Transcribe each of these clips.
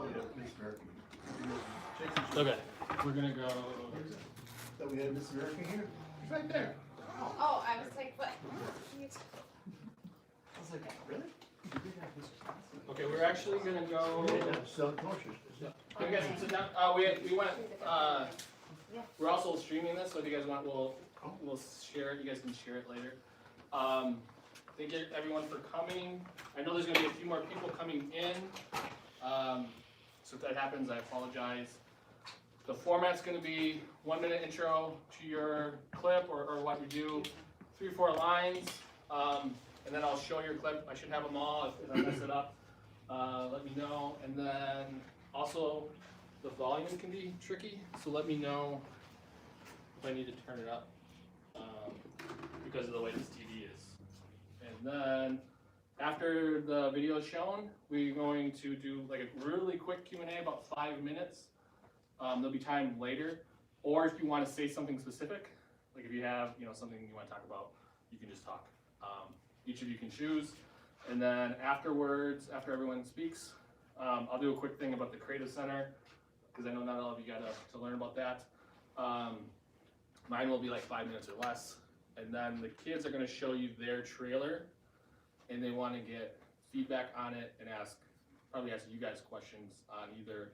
Okay, we're gonna go. That we had Miss America here? She's right there. Oh, I was like, what? I was like, really? Okay, we're actually gonna go. Selling torches. Can you guys sit down? We went. We're also streaming this, so if you guys want, we'll share it. You guys can share it later. Thank you everyone for coming. I know there's gonna be a few more people coming in. So if that happens, I apologize. The format's going to be 1 minute intro to your clip or what you do, 3 or 4 lines, and then I'll show your clip. I should have them all. If I mess it up, let me know. And then also the volume can be tricky, so let me know if I need to turn it up because of the way this TV is. And then after the video is shown, we're going to do like a really quick Q&A, about 5 minutes. There'll be time later, or if you want to say something specific, like if you have something you want to talk about, you can just talk. Each of you can choose, and then afterwards, after everyone speaks, I'll do a quick thing about the Creative Center because I know not all of you got to learn about that. Mine will be like 5 minutes or less, and then the kids are going to show you their trailer, and they want to get feedback on it and probably ask you guys questions on either.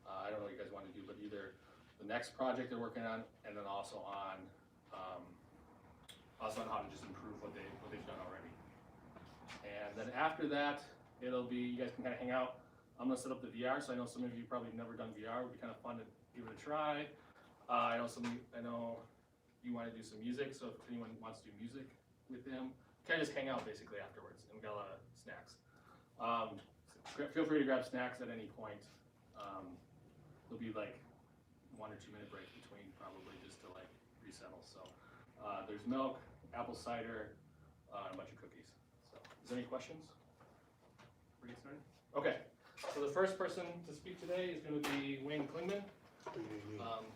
I don't know what you guys want to do, but either the next project they're working on, and then also on how to just improve what they've done already. And then after that, it'll be you guys can kind of hang out. I'm gonna set up the VR, so I know some of you probably never done VR. It would be kind of fun to give it a try. I know you want to do some music, so if anyone wants to do music with them, kind of just hang out basically afterwards, and we got a lot of snacks. Feel free to grab snacks at any point. There'll be like 1 or 2 minute break between, probably just to like resettle. So there's milk, apple cider, and a bunch of cookies. So is there any questions? We're getting started? Okay. So the first person to speak today is going to be Wayne Clingman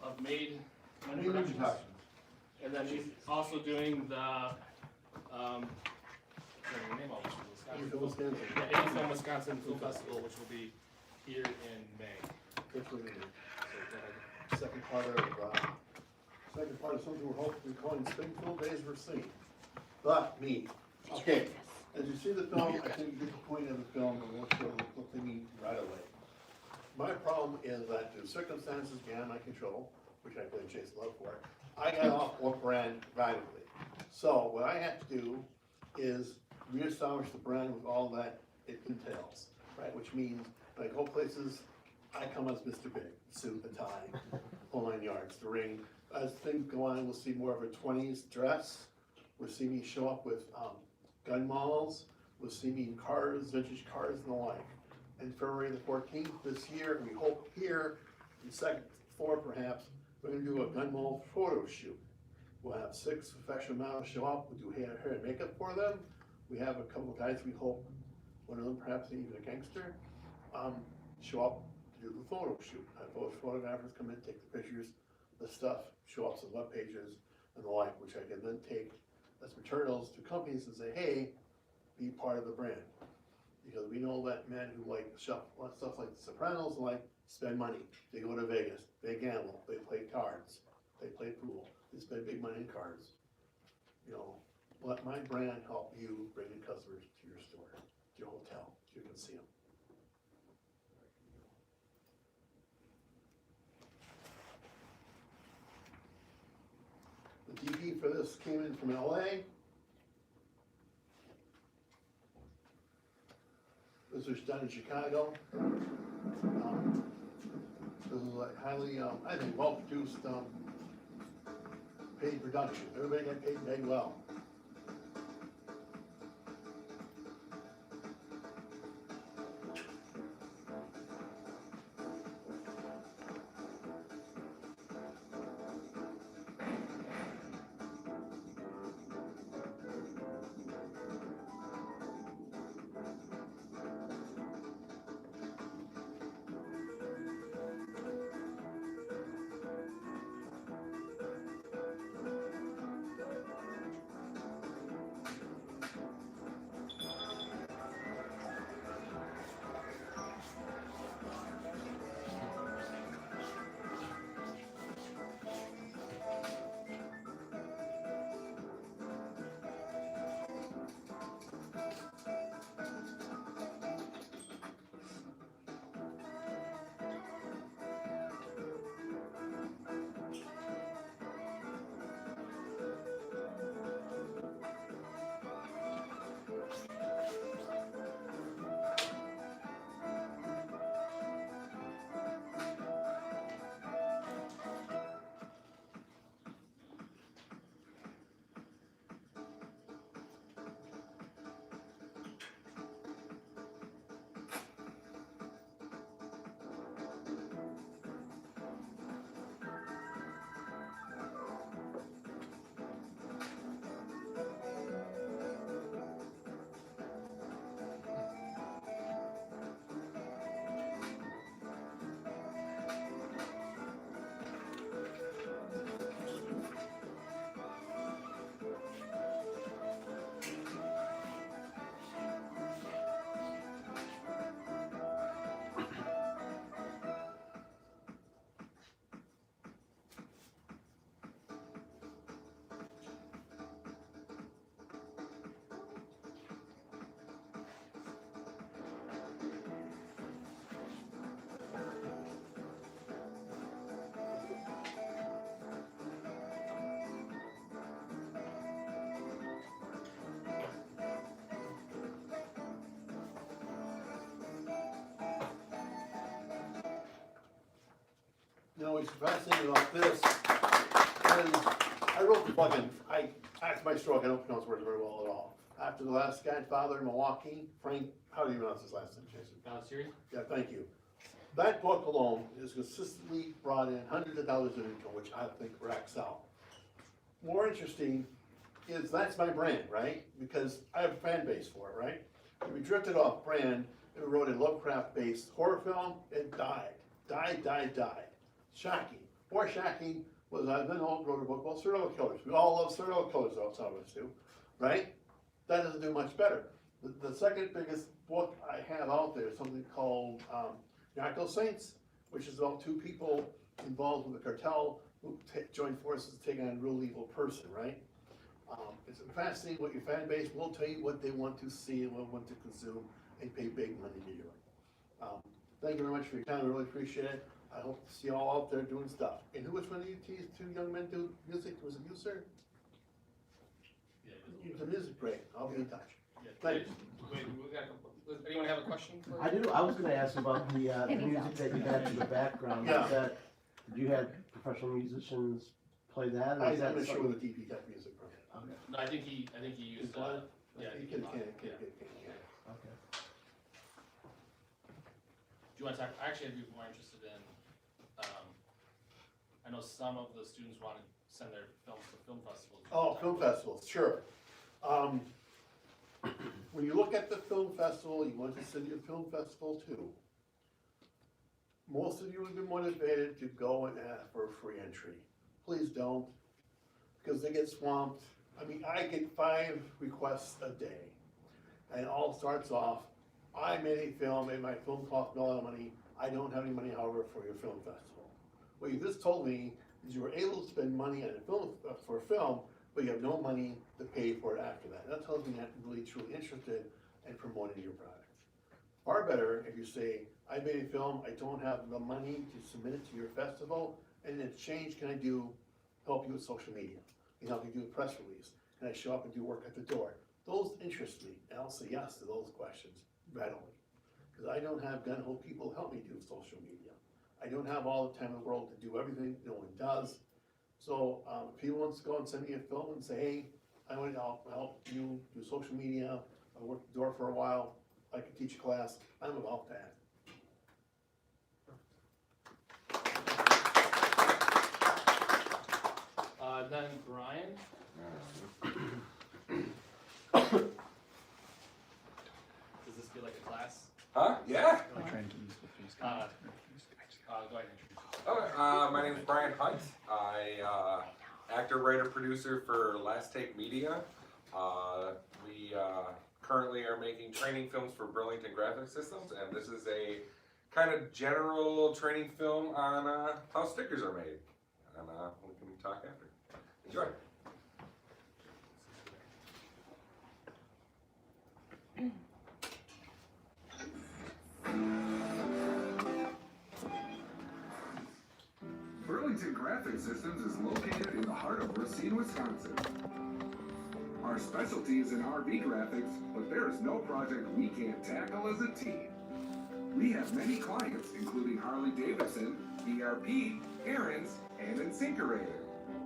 of MadeMen Production. And then he's also doing the Wisconsin Film Festival, which will be here in May. Second part of something we're hopefully calling Springfield Days Racine. But me. Okay, as you see the film, I think you get the point of the film and what they mean right away. My problem is that the circumstances beyond my control, which I blame Chase Love for, I got off what brand radically. So what I have to do is reestablish the brand with all that it entails, right? Which means when I go places, I come as Mr. Big, suit and tie, whole 9 yards, the ring. As things go on, we'll see more of a 20s dress. We'll see me show up with gun malls. We'll see me in cars, vintage cars and the like. And February the 14th this year, we hope here, in the second floor perhaps, we're going to do a gun mall photo shoot. We'll have 6 professional models show up. We'll do hair and makeup for them. We have a couple of guys we hope, one of them perhaps even a gangster, show up to do the photo shoot. Have those photographers come in, take the pictures, the stuff, show up some web pages and the like, which I can then take as materials to companies and say, hey, be part of the brand. Because we know that men who like stuff like The Sopranos like spend money. They go to Vegas, they gamble, they play cards, they play pool, they spend big money in cards. Let my brand help you bring in customers to your store, to your hotel, so you can see them. The DP for this came in from LA. This was done in Chicago. This is a highly, I think, well-produced, paid production. Everybody got paid well. what's fascinating about this is I wrote the fucking, after my stroke, I don't pronounce words very well at all. After the last Godfather in Milwaukee, Frank, how do you pronounce his last name, Jason? Siri? Yeah, thank you. That book alone has consistently brought in hundreds of dollars of income, which I think racks out. More interesting is that's my brand, right? Because I have a fan base for it, right? And we drifted off brand and we wrote a Lovecraft-based horror film. It died. Shocking. More shocking was I then wrote a book about serial killers. We all love serial killers, though, some of us do, right? That doesn't do much better. The second biggest book I have out there is something called Narco Saints, which is about two people involved with a cartel who join forces to take on a real evil person, right? It's fascinating what your fan base will tell you what they want to see and what they want to consume and pay big money to do it. Thank you very much for your time. I really appreciate it. I hope to see you all out there doing stuff. And who was one of you two young men do music? Was it you, sir? Yeah. The music, great. I'll be in touch. Yeah. Thanks. Wait, we got a couple. Does anyone have a question? I do. I was going to ask about the music that you had in the background. Yeah. Did you have professional musicians play that? Or I'm is that not sure something- what the DP type music from. Okay. No, I think he used. Yeah, I You think can, he yeah. Okay. Do you want to talk? Actually, I'd be more interested in. I know some of the students want to send their films to film festivals. Oh, film festivals, sure. When you look at the film festival, you want to send your film festival too. Most of you would be motivated to go and ask for a free entry. Please don't, because they get swamped. I mean, I get 5 requests a day. And it all starts off, I made a film and my film cost me a lot of money. I don't have any money, however, for your film festival. What you just told me is you were able to spend money on a film, for a film, but you have no money to pay for it after that. That tells me you're not really truly interested in promoting your product. Far better if you say, I made a film, I don't have the money to submit it to your festival, and in exchange, can I help you with social media? Can I help you do a press release? Can I show up and do work at the door? Those interest me, and I'll say yes to those questions readily. Because I don't have gun-ho people to help me do social media. I don't have all the time in the world to do everything, no one does. So if he wants to go and send me a film and say, hey, I want to help you do social media, I work the door for a while, I can teach a class, I'm about that. Then Brian. Does this feel like a class? Huh? Yeah. Go ahead and introduce yourself. Okay, my name is Brian Hunt. I actor, writer, producer for Last Take Media. We currently are making training films for Burlington Graphic Systems, and this is a kind of general training film on how stickers are made. And we can talk after. Enjoy. Burlington Graphic Systems is located in the heart of Racine, Wisconsin. Our specialty is in RV graphics, but there is no project we can't tackle as a team. We have many clients, including Harley-Davidson, ERP, Aaron's, and Insinkerator.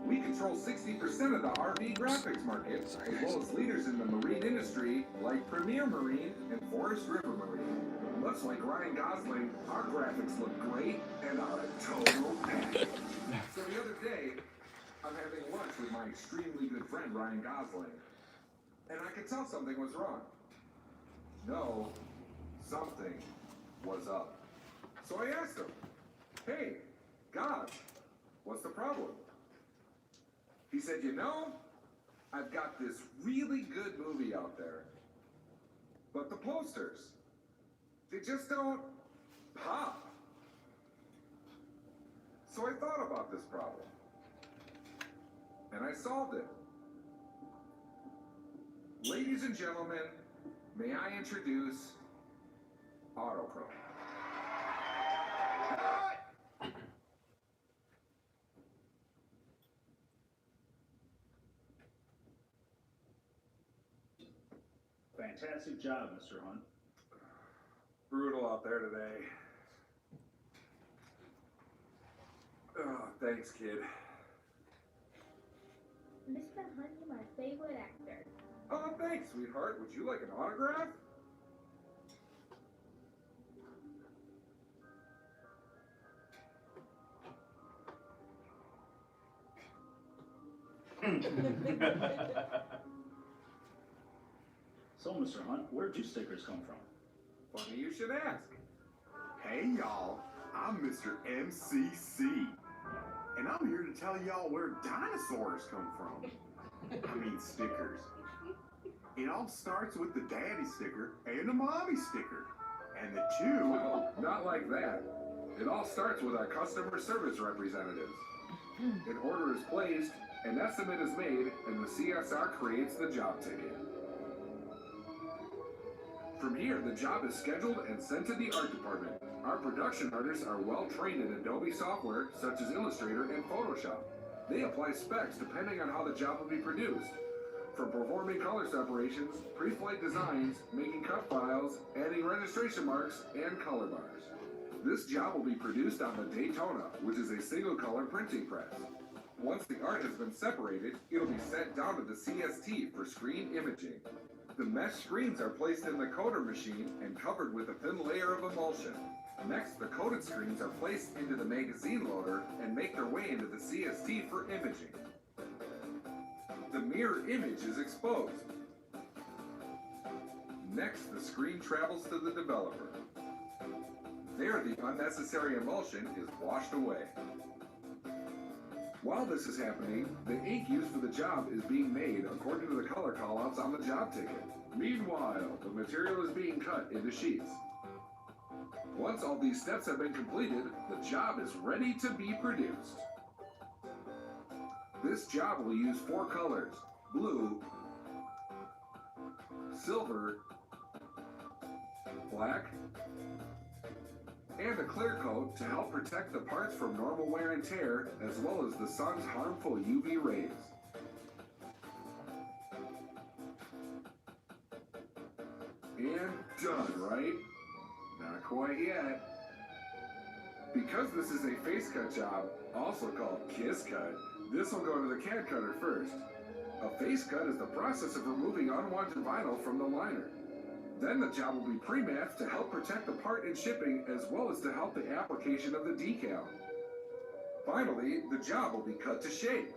We control 60% of the RV graphics market, as well as leaders in the marine industry like Premier Marine and Forest River Marine. Much like Ryan Gosling, our graphics look great and are a total package. So the other day, I'm having lunch with my extremely good friend Ryan Gosling, and I could tell something was wrong. No, something was up. So I asked him, hey, God, what's the problem? He said, you know, I've got this really good movie out there, but the posters, they just don't pop. So I thought about this problem, and I solved it. Ladies and gentlemen, may I introduce Autochrome. Fantastic job, Mr. Hunt. Brutal out there today. thanks, kid. Mr. Hunt, you're my favorite actor. Oh, thanks, sweetheart. Would you like an autograph? So, Mr. Hunt, where'd your stickers come from? Funny you should ask. Hey, y'all. I'm Mr. MCC. And I'm here to tell y'all where dinosaurs come from. I mean stickers. It all starts with the daddy sticker and the mommy sticker. And the two... Well, not like that. It all starts with our customer service representatives. An order is placed, an estimate is made, and the CSR creates the job ticket. From here, the job is scheduled and sent to the art department. Our production artists are well trained in Adobe software such as Illustrator and Photoshop. They apply specs depending on how the job will be produced. From performing color separations, pre-flight designs, making cut files, adding registration marks, and color bars. This job will be produced on the Daytona, which is a single color printing press. Once the art has been separated, it'll be sent down to the CST for screen imaging. The mesh screens are placed in the coder machine and covered with a thin layer of emulsion. Next, the coated screens are placed into the magazine loader and make their way into the CST for imaging. The mirror image is exposed. Next, the screen travels to the developer. There, the unnecessary emulsion is washed away. While this is happening, the ink used for the job is being made according to the color callouts on the job ticket. Meanwhile, the material is being cut into sheets. Once all these steps have been completed, the job is ready to be produced. This job will use 4 colors: blue, silver, black, and a clear coat to help protect the parts from normal wear and tear, as well as the sun's harmful UV rays. And done, right? Not quite yet. Because this is a face cut job, also called kiss cut, this will go to the CAD cutter first. A face cut is the process of removing unwanted vinyl from the liner. Then the job will be pre-matched to help protect the part in shipping as well as to help the application of the decal. Finally, the job will be cut to shape.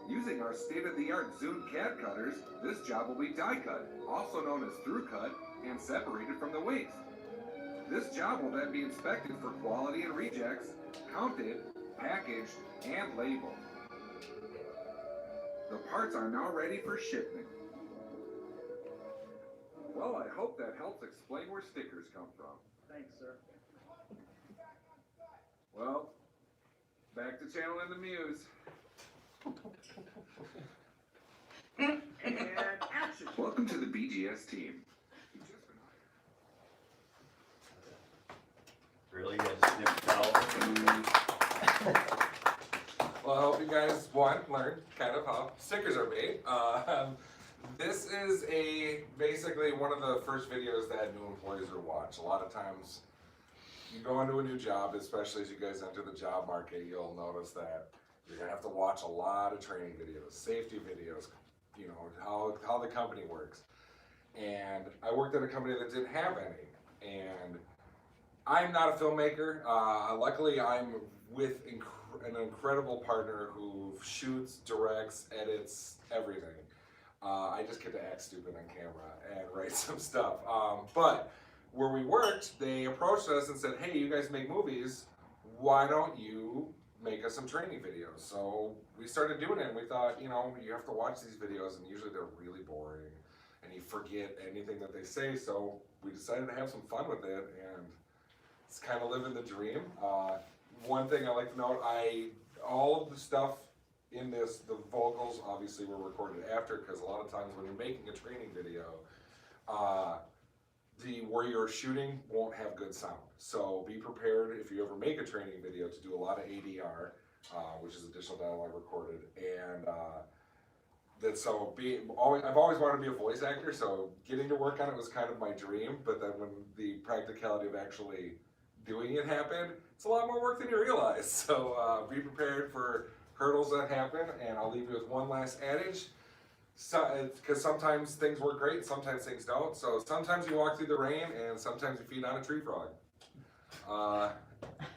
Using our state-of-the-art zoomed CAD cutters, this job will be die cut, also known as through cut, and separated from the waste. This job will then be inspected for quality and rejects, counted, packaged, and labeled. The parts are now ready for shipment. Well, I hope that helps explain where stickers come from. Thanks, sir. Well, back to channeling the muse. And action! Welcome to the BGS team. You've just been hired. Really, you had to snip it out? Well, I hope you guys, learned kind of how stickers are made. This is basically one of the first videos that new employees will watch. A lot of times, you go into a new job, especially as you guys enter the job market, you'll notice that you're gonna have to watch a lot of training videos, safety videos, you know, how the company works. And I worked at a company that didn't have any. And I'm not a filmmaker. Luckily, I'm with an incredible partner who shoots, directs, edits, everything. I just get to act stupid on camera and write some stuff. But where we worked, they approached us and said, hey, you guys make movies, why don't you make us some training videos? So we started doing it and we thought, you know, you have to watch these videos and usually they're really boring and you forget anything that they say. So we decided to have some fun with it and it's kind of living the dream. One thing I like to note, all of the stuff in this, the vocals obviously were recorded after, because a lot of times when you're making a training video, where you're shooting won't have good sound. So be prepared if you ever make a training video to do a lot of ADR, which is additional dialogue recorded. And I've always wanted to be a voice actor, so getting to work on it was kind of my dream. But then when the practicality of actually doing it happen, it's a lot more work than you realize. So be prepared for hurdles that happen, and I'll leave you with one last adage. So, because sometimes things work great, sometimes things don't. So sometimes you walk through the rain, and sometimes you feed on a tree frog.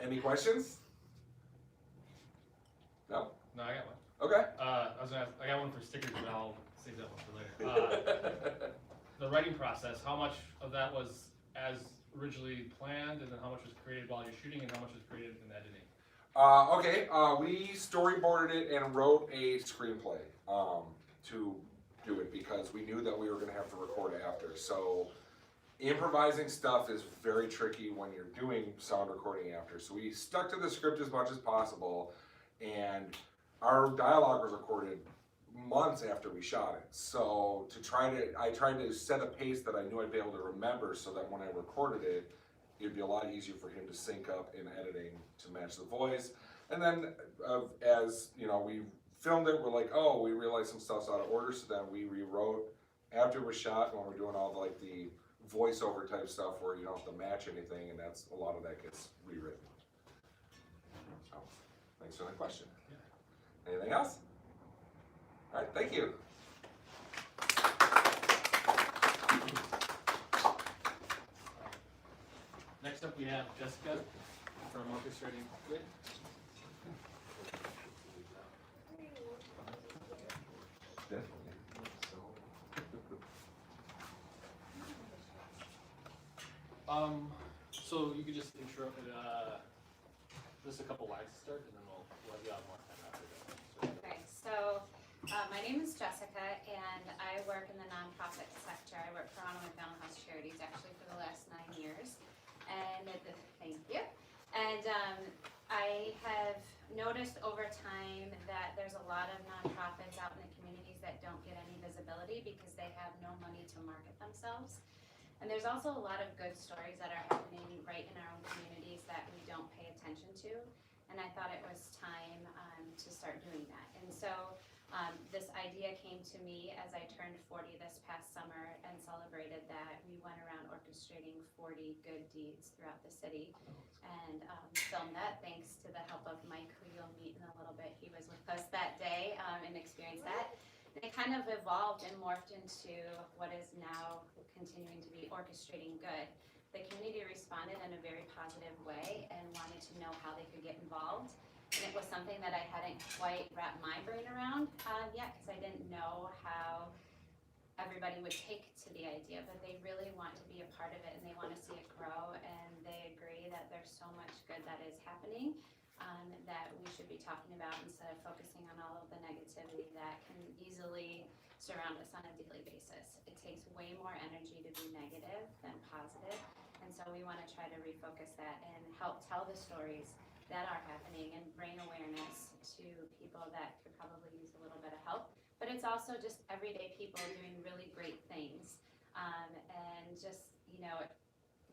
Any questions? No? No, I got one. Okay. I got one for stickers, but I'll save that one for later. The writing process, how much of that was as originally planned, and then how much was created while you're shooting, and how much was created in editing? We storyboarded it and wrote a screenplay to do it because we knew that we were going to have to record after. So improvising stuff is very tricky when you're doing sound recording after. So we stuck to the script as much as possible, and our dialogue was recorded months after we shot it. So I tried to set a pace that I knew I'd be able to remember, so that when I recorded it, it'd be a lot easier for him to sync up in editing to match the voice. And then as you know, we filmed it, we're like, oh, we realized some stuff's out of order, so then we rewrote after it was shot, when we're doing all the voiceover type stuff where you don't have to match anything, and that's a lot of that gets rewritten. So, thanks for the question. Anything else? All right, thank you. Next up, we have Jessica from Orchestrating Good. So you could just intro just a couple lines to start, and then we'll have you have more time after that. Okay, so my name is Jessica, and I work in the nonprofit sector. I work for Onaway Family House Charities actually for the last 9 years. And thank you. And I have noticed over time that there's a lot of nonprofits out in the communities that don't get any visibility because they have no money to market themselves. And there's also a lot of good stories that are happening right in our own communities that we don't pay attention to. And I thought it was time to start doing that. And so this idea came to me as I turned 40 this past summer and celebrated that. We went around orchestrating 40 good deeds throughout the city and filmed that thanks to the help of Mike, who you'll meet in a little bit. He was with us that day and experienced that. And it kind of evolved and morphed into what is now continuing to be Orchestrating Good. The community responded in a very positive way and wanted to know how they could get involved. And it was something that I hadn't quite wrapped my brain around yet, because I didn't know how everybody would take to the idea, but they really want to be a part of it and they want to see it grow, and they agree that there's so much good that is happening that we should be talking about instead of focusing on all of the negativity that can easily surround us on a daily basis. It takes way more energy to be negative than positive, and so we want to try to refocus that and help tell the stories that are happening and bring awareness to people that could probably use a little bit of help. But it's also just everyday people doing really great things. And just,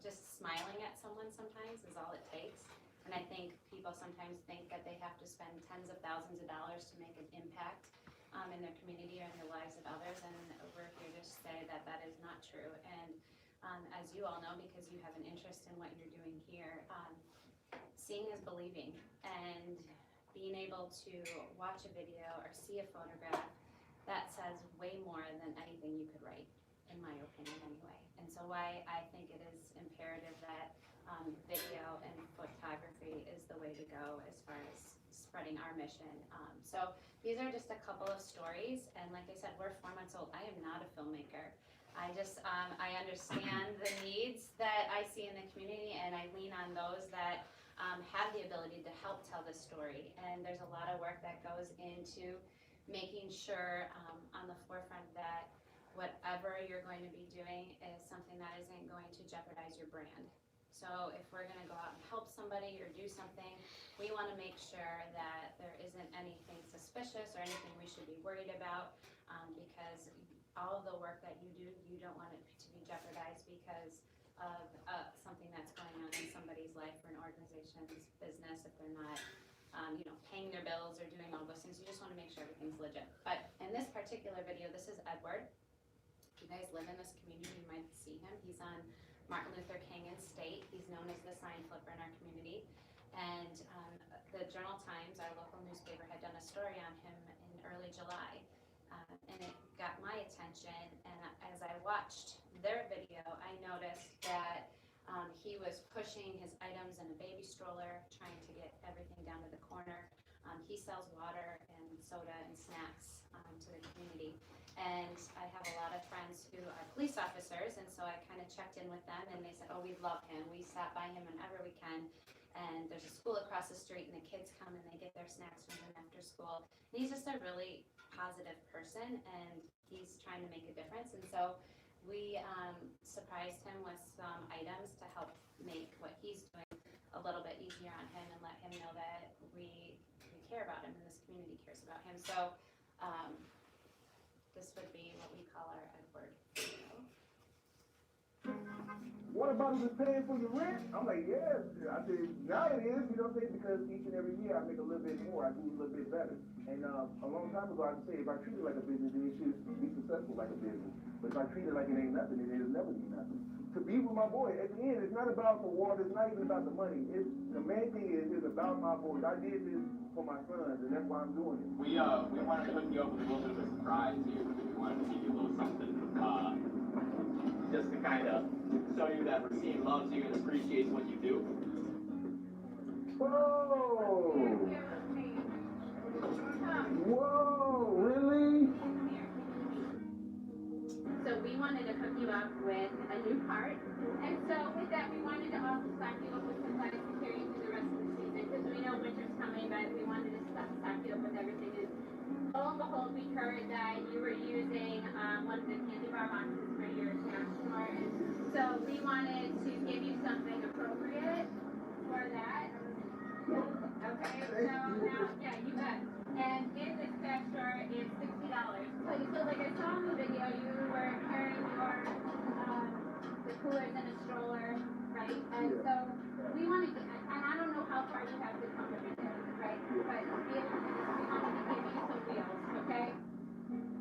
just smiling at someone sometimes is all it takes. And I think people sometimes think that they have to spend tens of thousands of dollars to make an impact in their community or in the lives of others. And we're here to say that that is not true. And as you all know, because you have an interest in what you're doing here, seeing is believing, and being able to watch a video or see a photograph, that says way more than anything you could write, in my opinion anyway. And so why I think it is imperative that video and photography is the way to go as far as spreading our mission. So these are just a couple of stories, and like I said, we're 4 months old. I am not a filmmaker. I understand the needs that I see in the community, and I lean on those that have the ability to help tell the story. And there's a lot of work that goes into making sure on the forefront that whatever you're going to be doing is something that isn't going to jeopardize your brand. So if we're going to go out and help somebody or do something, we want to make sure that there isn't anything suspicious or anything we should be worried about, because all of the work that you do, you don't want it to be jeopardized because of something that's going on in somebody's life or an organization's business. If they're not paying their bills or doing all those things, you just want to make sure everything's legit. But in this particular video, this is Edward. If you guys live in this community, you might see him. He's on Martin Luther King in state. He's known as the sign flipper in our community. And the Journal Times, our local newspaper, had done a story on him in early July. And it got my attention, and as I watched their video, I noticed that he was pushing his items in a baby stroller, trying to get everything down to the corner. He sells water and soda and snacks to the community. And I have a lot of friends who are police officers, and so I kind of checked in with them, and they said, oh, we love him. We stop by him whenever we can. And there's a school across the street, and the kids come and they get their snacks from him after school. And he's just a really positive person, and he's trying to make a difference. And so we surprised him with some items to help make what he's doing a little bit easier on him and let him know that we care about him and this community cares about him. So this would be what we call our Edward video. What about is paying for your rent? I'm like, yeah. I said, now it is, you know what I'm saying? Because each and every year I make a little bit more, I do a little bit better. And a long time ago I said, if I treat it like a business, then it should be successful like a business. But if I treat it like it ain't nothing, then it'll never be nothing. To be with my boy, at the end, it's not about the water, it's not even about the money. The main thing is about my boys. I did this for my sons, and that's why I'm doing it. We wanted to hook you up with a little bit of a surprise here. We wanted to give you a little something, just to kind of show you that Racine loves you and appreciates what you do. Whoa! Whoa, really? So we wanted to hook you up with a new part. And so with that, we wanted to also stock you up with supplies to carry you through the rest of the season. Because we know winter's coming, but we wanted to stock you up with everything. And lo and behold, we heard that you were using one of the candy bar boxes for your snack store. And so we wanted to give you something appropriate for that. Okay, so now, yeah, you bet. And in this snack store, it's $60. So like I saw in the video, you were carrying your the coolers in a stroller, right? And so we wanted to, and I don't know how far you have to come every day, right? But we wanted to give you some wheels, okay?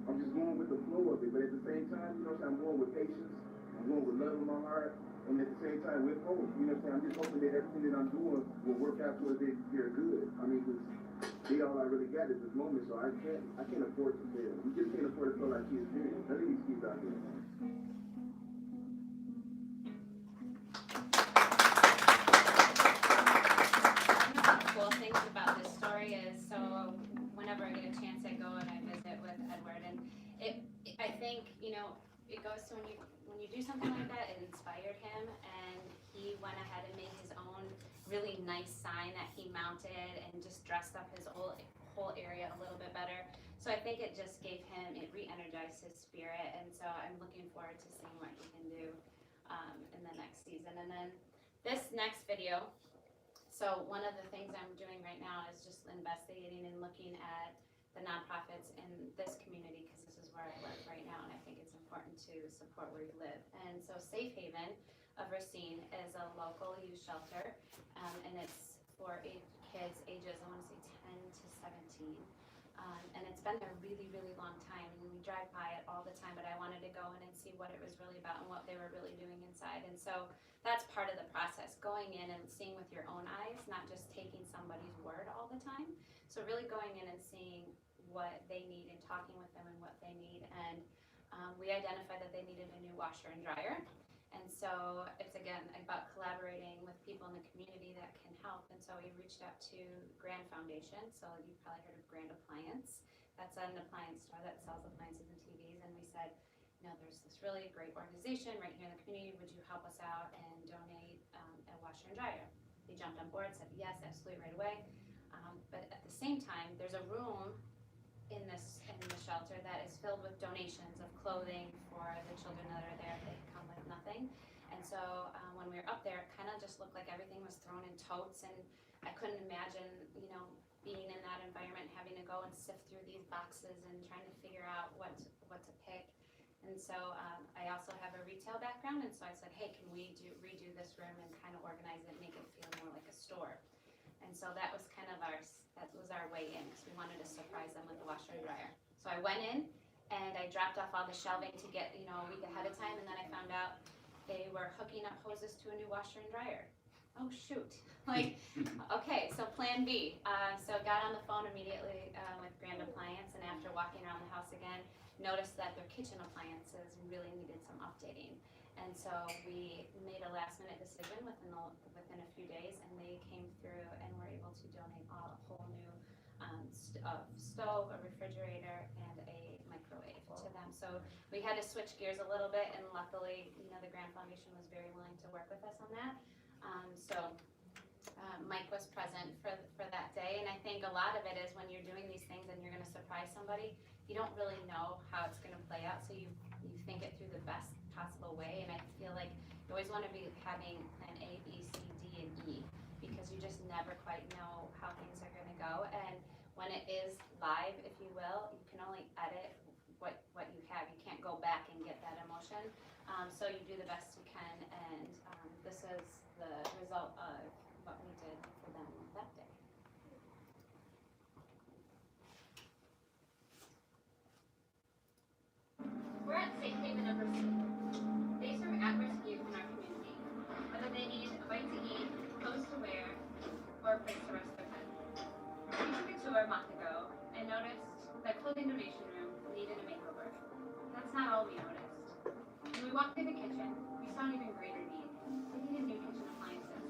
I'm just going with the flow of it, but at the same time, you know what I'm saying, I'm going with patience, I'm going with love in my heart, and at the same time with hope, you know what I'm saying, I'm just hoping that everything that I'm doing will work out towards they're good. I mean, because they all I really got at this moment, so I can't afford to fail. We just can't afford to fail like kids, period. None of these kids out here. Cool things about this story is, so whenever I get a chance, I go and I visit with Edward, and I think, you know, it goes to when you do something like that, it inspired him, and he went ahead and made his own really nice sign that he mounted and just dressed up his whole area a little bit better. So I think it just gave him, it re-energized his spirit, and so I'm looking forward to seeing what he can do in the next season. And then this next video, so one of the things I'm doing right now is just investigating and looking at the nonprofits in this community, because this is where I live right now, and I think it's important to support where you live. And so Safe Haven of Racine is a local youth shelter, and it's for kids ages, I want to say 10 to 17. And it's been there a really, really long time, and we drive by it all the time, but I wanted to go in and see what it was really about and what they were really doing inside. And so that's part of the process, going in and seeing with your own eyes, not just taking somebody's word all the time. So really going in and seeing what they need and talking with them and what they need. And we identified that they needed a new washer and dryer. And so it's, again, about collaborating with people in the community that can help. And so we reached out to Grand Foundation. So you've probably heard of Grand Appliance. That's an appliance store that sells appliances and TVs. And we said, you know, there's this really great organization right here in the community. Would you help us out and donate a washer and dryer? They jumped on board, said yes, absolutely, right away. But at the same time, there's a room in the shelter that is filled with donations of clothing for the children that are there. They come with nothing. And so when we were up there, it kind of just looked like everything was thrown in totes, and I couldn't imagine, you know, being in that environment, having to go and sift through these boxes and trying to figure out what to pick. And so I also have a retail background, and so I said, hey, can we redo this room and kind of organize it, make it feel more like a store? And so that was kind of our way in, because we wanted to surprise them with the washer and dryer. So I went in and I dropped off all the shelving to get, you know, a week ahead of time, and then I found out they were hooking up hoses to a new washer and dryer. Oh shoot, like, okay, so plan B. So got on the phone immediately with Grand Appliance, and after walking around the house again, noticed that their kitchen appliances really needed some updating. And so we made a last minute decision within a few days, and they came through and were able to donate a whole new stove, a refrigerator, and a microwave to them. So we had to switch gears a little bit, and luckily, the Grand Foundation was very willing to work with us on that. Mike was present for that day, and I think a lot of it is when you're doing these things and you're going to surprise somebody, you don't really know how it's going to play out, so you think it through the best possible way. And I feel like you always want to be having plan A, B, C, D, and E, because you just never quite know how things are going to go. And when it is live, if you will, you can only edit what you have. You can't go back and get that emotion. So you do the best you can, and this is the result of what we did for them that day. We're at Safe Haven of Racine. They serve at-risk youth in our community, whether they need a bite to eat, clothes to wear, or a place to rest their head. We took a tour a month ago and noticed that clothing donation room needed a makeover. That's not all we noticed. When we walked through the kitchen, we saw an even greater need. They needed new kitchen appliances.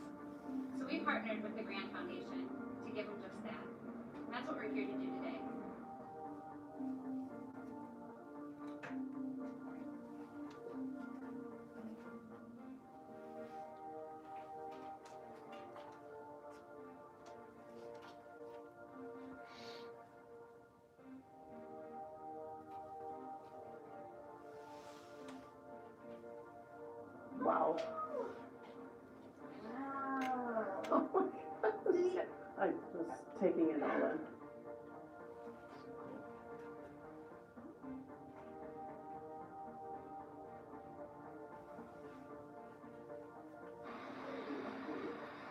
So we partnered with the Grand Foundation to give them just that. And that's what we're here to do today. Wow. Oh my gosh. I was taking it all in.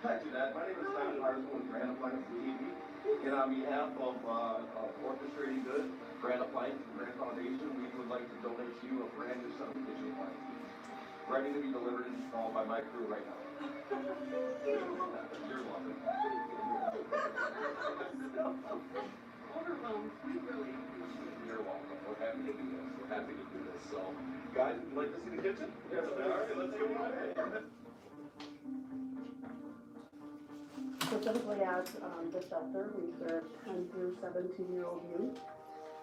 Hi, Jeanette. My name is Simon Harsman with Grand Appliance TV. And on behalf of Orchestrating Good, Grand Appliance, and Grand Foundation, we would like to donate to you a brand new set of kitchen appliances. Ready to be delivered and installed by my crew right now. You're welcome. Overwhelmed. We really appreciate it. You're welcome. We're happy to do this. We're happy to do this. So, guys, would you like to see the kitchen? Yes, all right, let's go on ahead. Specifically at the shelter, we serve 10 through 17-year-old youth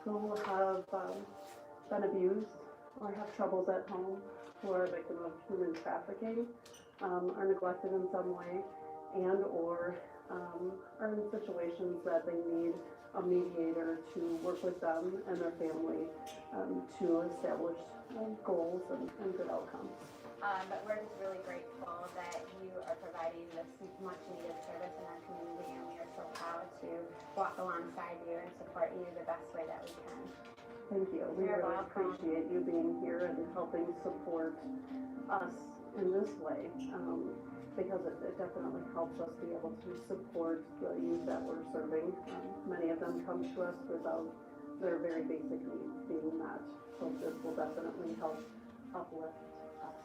who have been abused or have troubles at home, who are a victim of human trafficking, are neglected in some way, and or are in situations that they need a mediator to work with them and their family to establish goals and good outcomes. But we're just really grateful that you are providing this much needed service in our community, and we are so proud to walk alongside you and support you the best way that we can. Thank you. We You're really welcome. appreciate you being here and helping support us in this way, because it definitely helps us be able to support the youth that we're serving. Many of them come to us without their very basic needs being met, so this will definitely help uplift us.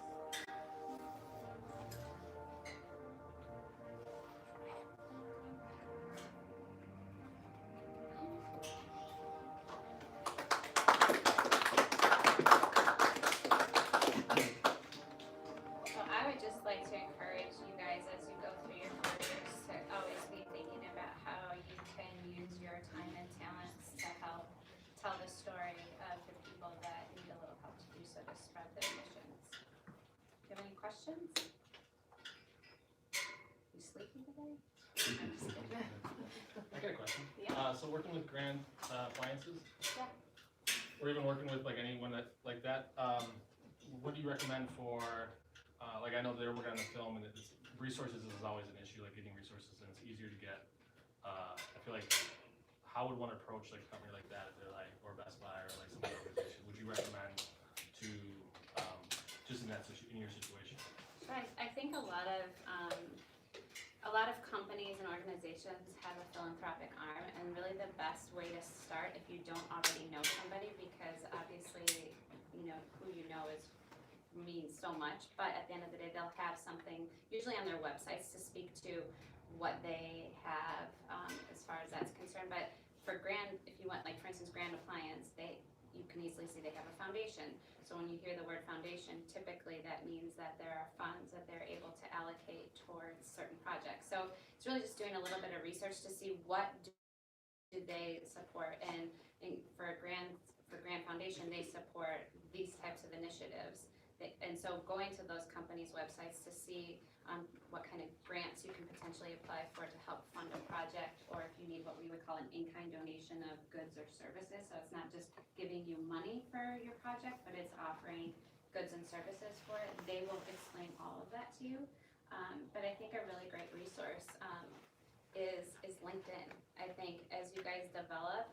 I would just like to encourage you guys as you go through your careers to always be thinking about how you can use your time and talents to help tell the story of the people that need a little help to do so, to spread their missions. Do you have any questions? You sleeping today? I'm just kidding. I got a question. Yeah. So working with Grand Appliances, Yeah. or even working with like anyone that like that, what do you recommend for? Like I know they're working on the film, and it's, resources is always an issue. Like getting resources, and it's easier to get. I feel like how would one approach like a company like that if they're like, or Best Buy or like some other organization? Would you recommend to just in your situation? Sure. I think a lot of companies and organizations have a philanthropic arm, and really the best way to start if you don't already know somebody, because obviously who you know is means so much, but at the end of the day, they'll have something, usually on their websites, to speak to what they have, as far as that's concerned. But for Grand, if you want, like, for instance, Grand Appliance, you can easily see they have a foundation. So when you hear the word foundation, typically that means that there are funds that they're able to allocate towards certain projects. So it's really just doing a little bit of research to see what do they support. And for Grand Foundation, they support these types of initiatives. And so going to those companies' websites to see what kind of grants you can potentially apply for to help fund a project, or if you need what we would call an in-kind donation of goods or services. So it's not just giving you money for your project, but it's offering goods and services for it. They will explain all of that to you. But I think a really great resource is LinkedIn. I think as you guys develop,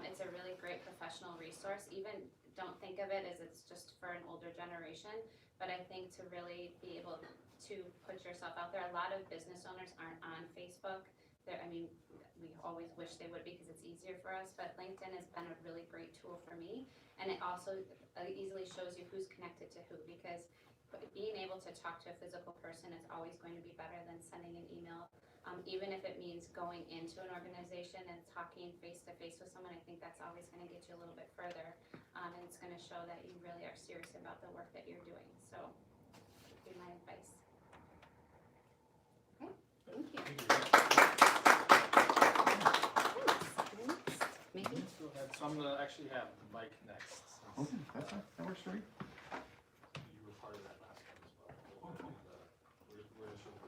it's a really great professional resource. Even don't think of it as it's just for an older generation, but I think to really be able to put yourself out there. A lot of business owners aren't on Facebook. I mean, we always wish they would because it's easier for us, but LinkedIn has been a really great tool for me, and it also easily shows you who's connected to who, because being able to talk to a physical person is always going to be better than sending an email. Even if it means going into an organization and talking face-to-face with someone, I think that's always going to get you a little bit further, and it's going to show that you really are serious about the work that you're doing. So, that would be my advice. Okay, thank you. Maybe? Go ahead. So I'm gonna actually have Mike next. Okay, that's fine, that works for me. You were part of that last one as well. We're gonna show the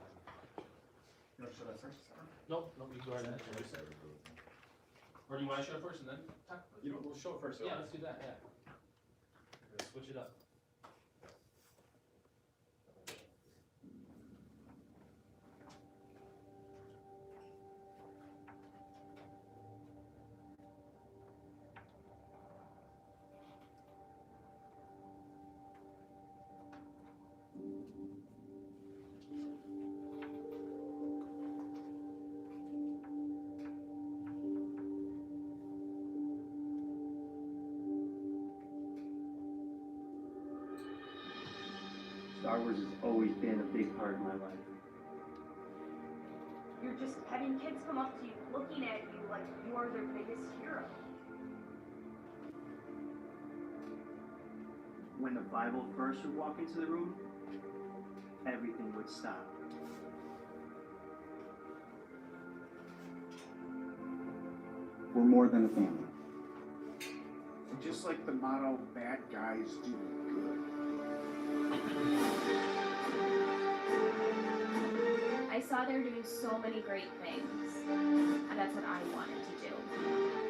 You want to show that first? Nope, you go ahead and introduce it. Or do you wanna show it first and then talk? You know, we'll show it first. Yeah, let's do that, yeah. We're gonna switch it up. Star Wars has always been a big part of my life. You're just having kids come up to you, looking at you like you are their biggest hero. When the 501st would walk into the room, everything would stop. We're more than a family. And just like the motto, bad guys do good. I saw they're doing so many great things, and that's what I wanted to do.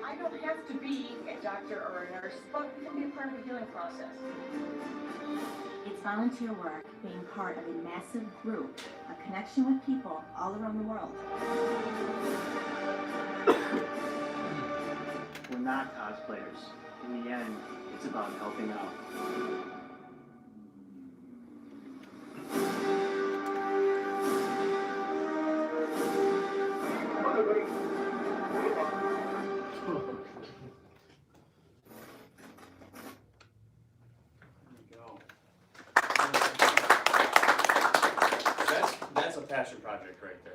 I don't have to be a doctor or a nurse, but we can be a part of the healing process. It's volunteer work, being part of a massive group, a connection with people all around the world. We're not cosplayers. In the end, it's about helping out. That's a passion project right there.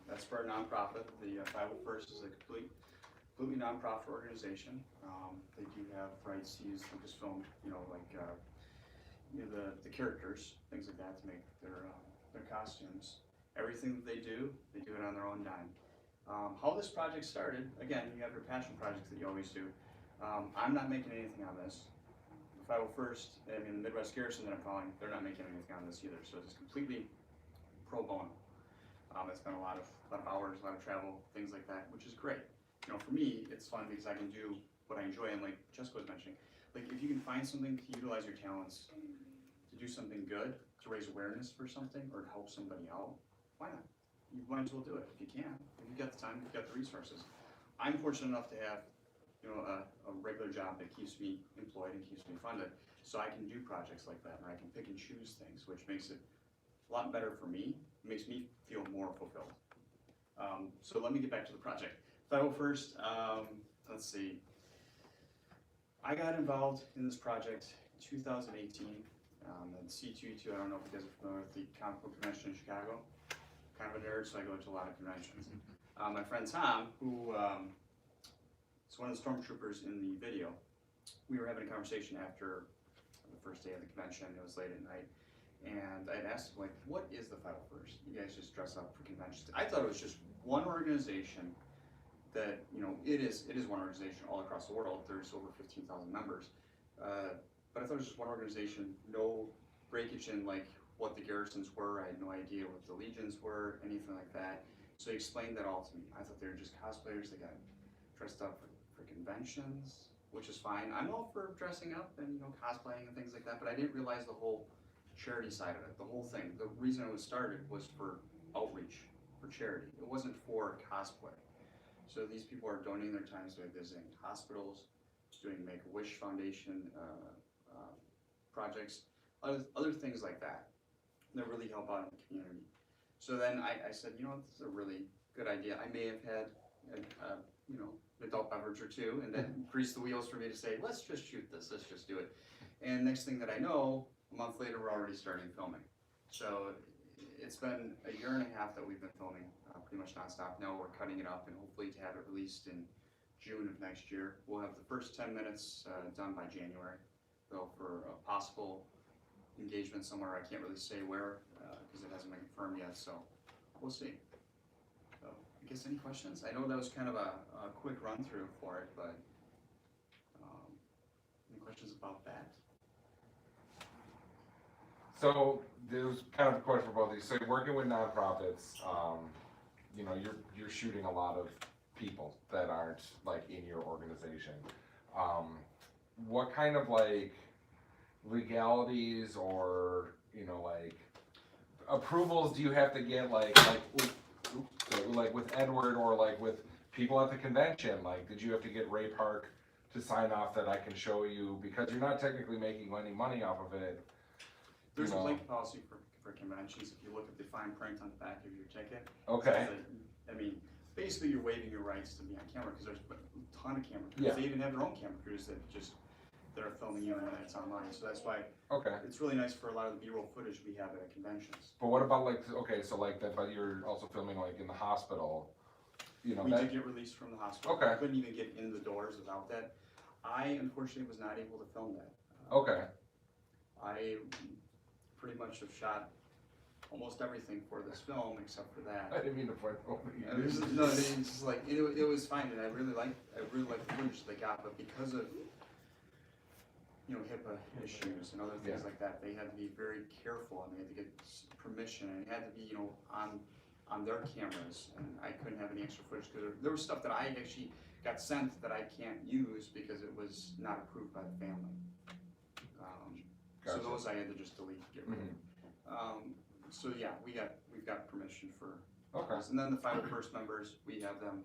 That's for a nonprofit. The 501st is a completely nonprofit organization. They do have rights to use Lucasfilm, the characters, things like that, to make their costumes. Everything that they do it on their own dime. How this project started, again, you have your passion projects that you always do. I'm not making anything on this. The 501st, the Midwest Garrison that I'm calling, they're not making anything on this either. So it's completely pro bono. It's been a lot of hours, a lot of travel, things like that, which is great. For me, it's fun because I can do what I enjoy, and like Jessica was mentioning, like if you can find something to utilize your talents to do something good, to raise awareness for something, or to help somebody out, why not? You might as well do it if you can. If you've got the time, you've got the resources. I'm fortunate enough to have a regular job that keeps me employed and keeps me funded, so I can do projects like that, and I can pick and choose things, which makes it a lot better for me. It makes me feel more fulfilled. So let me get back to the project. 501st, let's see. I got involved in this project in 2018 And C2E2, I don't know if you guys are familiar with the comic book convention in Chicago. Kind of a nerd, so I go to a lot of conventions. My friend Tom, who is one of the stormtroopers in the video, we were having a conversation after the first day of the convention. It was late at night, and I asked him, like, what is the 501st? You guys just dress up for conventions. I thought it was just one organization that, you know, it is one organization all across the world. There's over 15,000 members. But I thought it was just one organization, no breakage in like what the garrisons were. I had no idea what the legions were, anything like that. So he explained that all to me. I thought they were just cosplayers that got dressed up for conventions, which is fine. I'm all for dressing up and, you know, cosplaying and things like that, but I didn't realize the whole charity side of it, the whole thing. The reason it was started was for outreach, for charity. It wasn't for cosplay. So these people are donating their time by visiting hospitals, doing Make-A-Wish Foundation projects, other things like that that really help out in the community. So then I said, you know, this is a really good idea. I may have had, you know, an adult beverage or two, and then grease the wheels for me to say, let's just shoot this, let's just do it. And next thing that I know, a month later, we're already starting filming. So it's been a year and a half that we've been filming, pretty much nonstop. Now we're cutting it up and hopefully to have it released in June of next year. We'll have the first 10 minutes done by January, though, for a possible engagement somewhere. I can't really say where because it hasn't been confirmed yet, so we'll see. So I guess any questions? I know that was kind of a quick run through for it, but any questions about that? So there's kind of a question for both of you. So you're working with nonprofits, you know, you're shooting a lot of people that aren't like in your organization. What kind of like legalities or, you know, like approvals do you have to get like with Edward or like with people at the convention? Like, did you have to get Ray Park to sign off that I can show you, because you're not technically making any money off of it? There's a blanket policy for conventions. If you look at the fine print on the back of your ticket. Okay. I mean, basically you're waiving your rights to be on camera, because there's a ton of camera crews. Yeah. They even have their own camera crews that are filming you and then it's online. So that's why it's really nice for a lot of the B-roll footage we have at conventions. But what about like, okay, so like that, but you're also filming like in the hospital, you know? We did get released from the hospital. Okay. I couldn't even get in the doors without that. I unfortunately was not able to film that. Okay. I pretty much have shot almost everything for this film except for that. I didn't mean to point over you. No, it's just like it was fine, and I really liked the footage they got, but because of, you know, HIPAA issues and other things like that, they had to be very careful, and they had to get permission, and it had to be, you know, on their cameras, and I couldn't have any extra footage because there was stuff that I actually got sent that I can't use because it was not approved by the family. So those I had to just delete, get rid of. So yeah, we've got permission for this. And then the 501st members, we have them,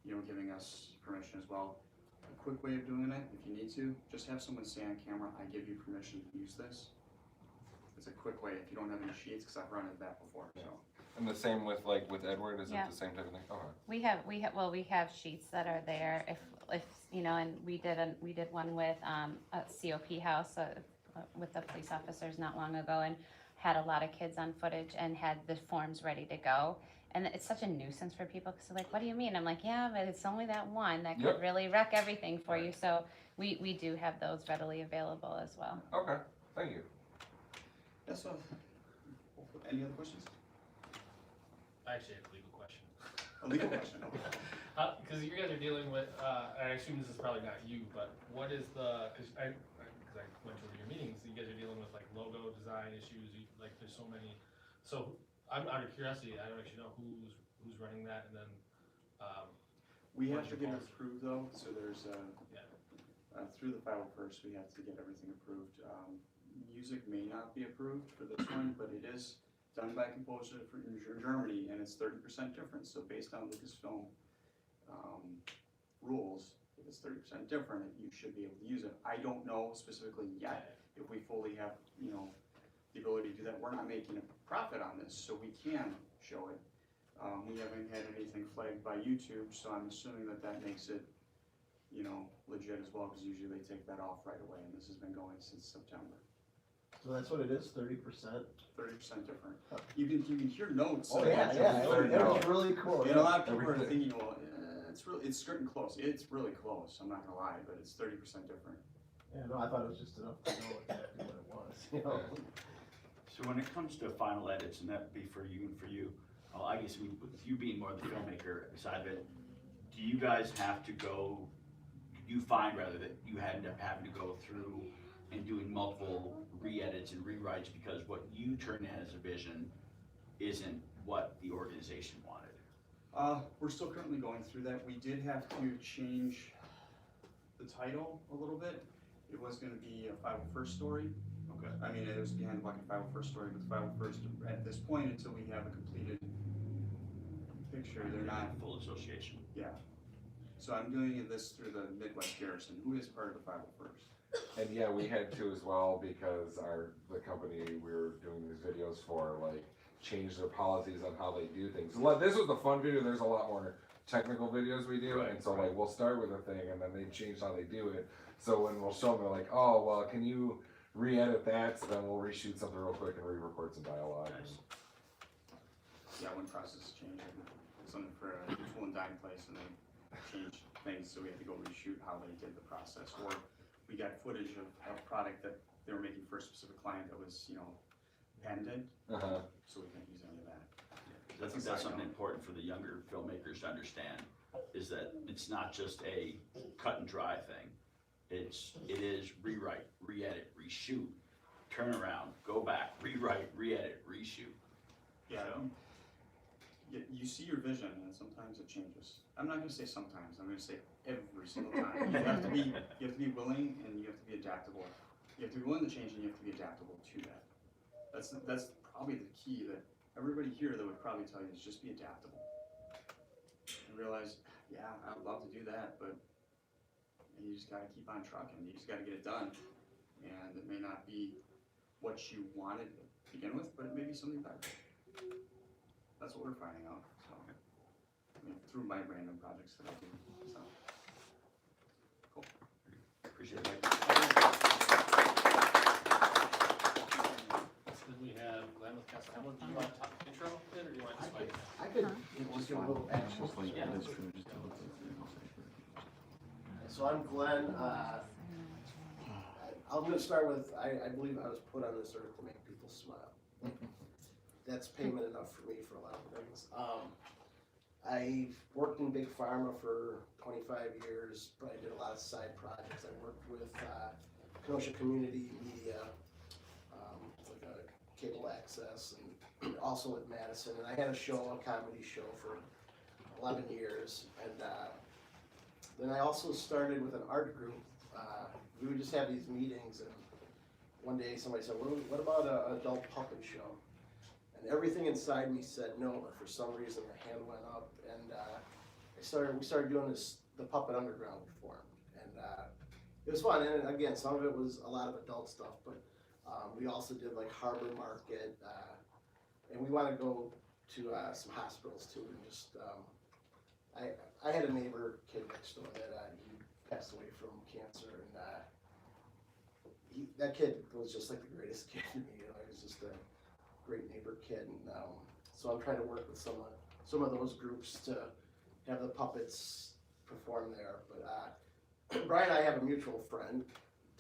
you know, giving us permission as well. A quick way of doing it, if you need to, just have someone say on camera, I give you permission to use this. It's a quick way if you don't have any sheets, because I've run into that before. So. And the same with Edward, is it the same type of thing? Okay. We have sheets that are there if you know, and we did one with a COP house with the police officers not long ago, and had a lot of kids on footage and had the forms ready to go. And it's such a nuisance for people because they're like, what do you mean? I'm like, yeah, but it's only that one that could really wreck everything for you. So we do have those readily available as well. Okay, thank you. That's all. Any other questions? I actually have a legal question. A legal question, okay. Because you guys are dealing with, I assume this is probably not you, but what is because I went to your meetings, you guys are dealing with like logo design issues, like there's so many. So I'm out of curiosity, I don't actually know who's running that, and then we have to get it approved though. So there's through the 501st we have to get everything approved. Music may not be approved for this one, but it is done by a composer from Germany, and it's 30% different. So based on Lucasfilm rules, if it's 30% different, you should be able to use it. I don't know specifically yet if we fully have, you know, the ability to do that. We're not making a profit on this, so we can show it. We haven't had anything flagged by YouTube, so I'm assuming that makes it, you know, legit as well, because usually they take that off right away, and this has been going since September. So that's what it is, 30%? 30% different. You can hear notes. Oh, yeah, it was really cool. And a lot of people are thinking, well, it's getting close. It's really close, I'm not gonna lie, but it's 30% different. Yeah, no, I thought it was just enough to know exactly what it was, you know? So when it comes to final edits, and that'd be for you and for you, I guess with you being more the filmmaker side of it, do you guys have to go, you find rather that you end up having to go through and doing multiple re-edits and rewrites because what you turn in as a vision isn't what the organization wanted? We're still currently going through that. We did have to change the title a little bit. It was gonna be a 501st story. Okay. I mean, it was behind the bucket 501st story, but the 501st, at this point, until we have a completed picture, they're not. Full association. Yeah. So I'm doing this through the Midwest Garrison, who is part of the 501st. And yeah, we had to as well because the company we were doing these videos for, like, changed their policies on how they do things. This was the fun video, there's a lot more technical videos we do, and so like we'll start with a thing and then they change how they do it. So when we'll show them, they're like, oh, well, can you re-edit that? So then we'll reshoot something real quick and re-record some dialogue. Nice. Yeah, when processes change, something for a tool and die place, and they changed things, so we had to go reshoot how they did the process. Or we got footage of a product that they were making for a specific client that was, patented, so we couldn't use any of that. I think that's something important for the younger filmmakers to understand, is that it's not just a cut and dry thing. It is rewrite, re-edit, reshoot, turn around, go back, rewrite, re-edit, reshoot. Yeah. You see your vision, and sometimes it changes. I'm not gonna say sometimes. I'm gonna say every single time. You have to be willing, and you have to be adaptable. You have to be willing to change, and you have to be adaptable to that. That's probably the key that everybody here that would probably tell you is just be adaptable. And realize, yeah, I would love to do that, but you just gotta keep on trucking. You just gotta get it done. And it may not be what you wanted to begin with, but it may be something better. That's what we're finding out. So, through my random projects that I do. So, cool. Appreciate it. We have Glen with Castle Hambone. Do you want to talk intro it, or do you want to just wait? I could just give a little action. Yeah. So I'm Glen. I'm going to start with, I believe I was put on this earth to make people smile. That's payment enough for me for a lot of things. I worked in big pharma for 25 years, but I did a lot of side projects. I worked with Kenosha Community Media, like a cable access, and also with Madison. And I had a comedy show for 11 years. And then I also started with an art group. We would just have these meetings, and one day somebody said, what about an adult puppet show? And everything inside me said no, but for some reason my hand went up, and we started doing the Puppet Underground form, and it was fun. And again, some of it was a lot of adult stuff, but we also did like Harbor Market, and we want to go to some hospitals too, and just I had a neighbor kid next door that he passed away from cancer, and that kid was just like the greatest kid to me. He was just a great neighbor kid, and so I'm trying to work with some of those groups to have the puppets perform there. But Brian and I have a mutual friend,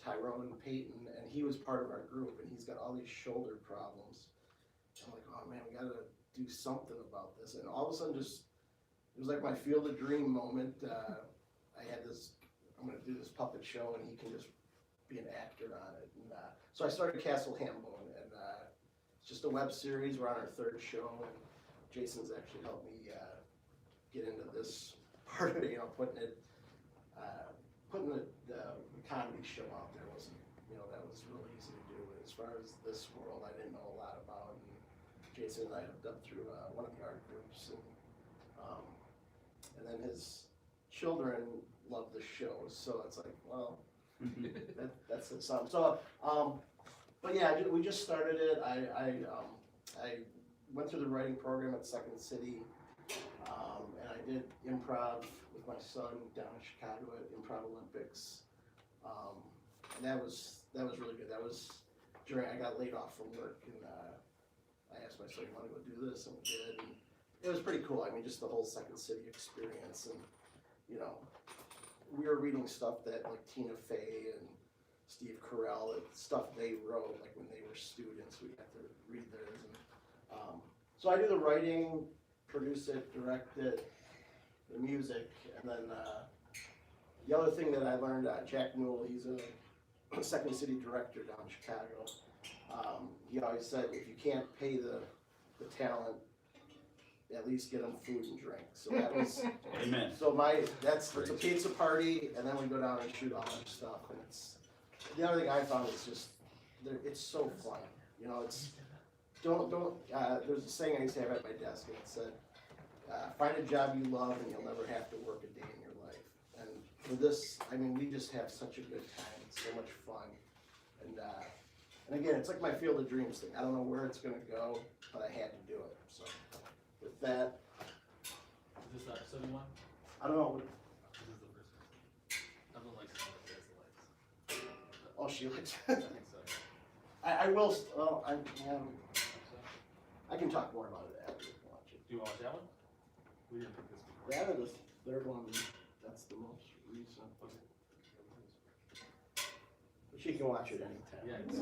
Tyrone Payton, and he was part of our group, and he's got all these shoulder problems. I'm like, oh man, we gotta do something about this. And all of a sudden, it was like my Field of Dream moment. I had this, I'm gonna do this puppet show, and he can just be an actor on it. And so I started Castle Hambone, and it's just a web series. We're on our 3rd show, and Jason's actually helped me get into this part of it, putting the comedy show out there wasn't, that was really easy to do. As far as this world, I didn't know a lot about, and Jason and I hooked up through one of the art groups, and then his children love the show, so it's like, well, that's something. So, but yeah, we just started it. I went through the writing program at Second City, and I did improv with my son down in Chicago at Improv Olympics, and that was really good. That was I got laid off from work, and I asked my son, "You want to go do this?" And we did. And it was pretty cool. I mean, just the whole Second City experience, and we were reading stuff that like Tina Fey and Steve Carell, stuff they wrote like when they were students. We got to read theirs, and so I do the writing, produce it, direct it, the music, and then the other thing that I learned, Jack Newell, he's a Second City director down in Chicago. He always said, if you can't pay the talent, at least get them food and drink. So that was, Amen. So it's a pizza party, and then we go down and shoot all our stuff. And the other thing I found is just, it's so fun. It's, there's a saying I used to have at my desk, and it said, find a job you love and you'll never have to work a day in your life. And for this, I mean, we just have such a good time. It's so much fun. And again, it's like my Field of Dreams thing. I don't know where it's going to go, but I had to do it. So with that. Is this episode you want? I don't know. This is the first one. Everyone likes to know the lights. Oh, she likes I think so. I will, I can talk more about it after you watch it. Do you want to watch that one? We didn't pick this before. That or the third one, that's the most recent. Okay. But she can watch it anytime. Yeah, it's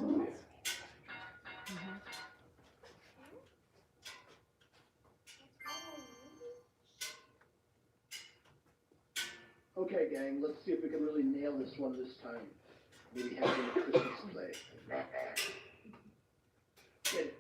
Okay, gang, let's see if we can really nail this one this time. Maybe having a Christmas play. Get it.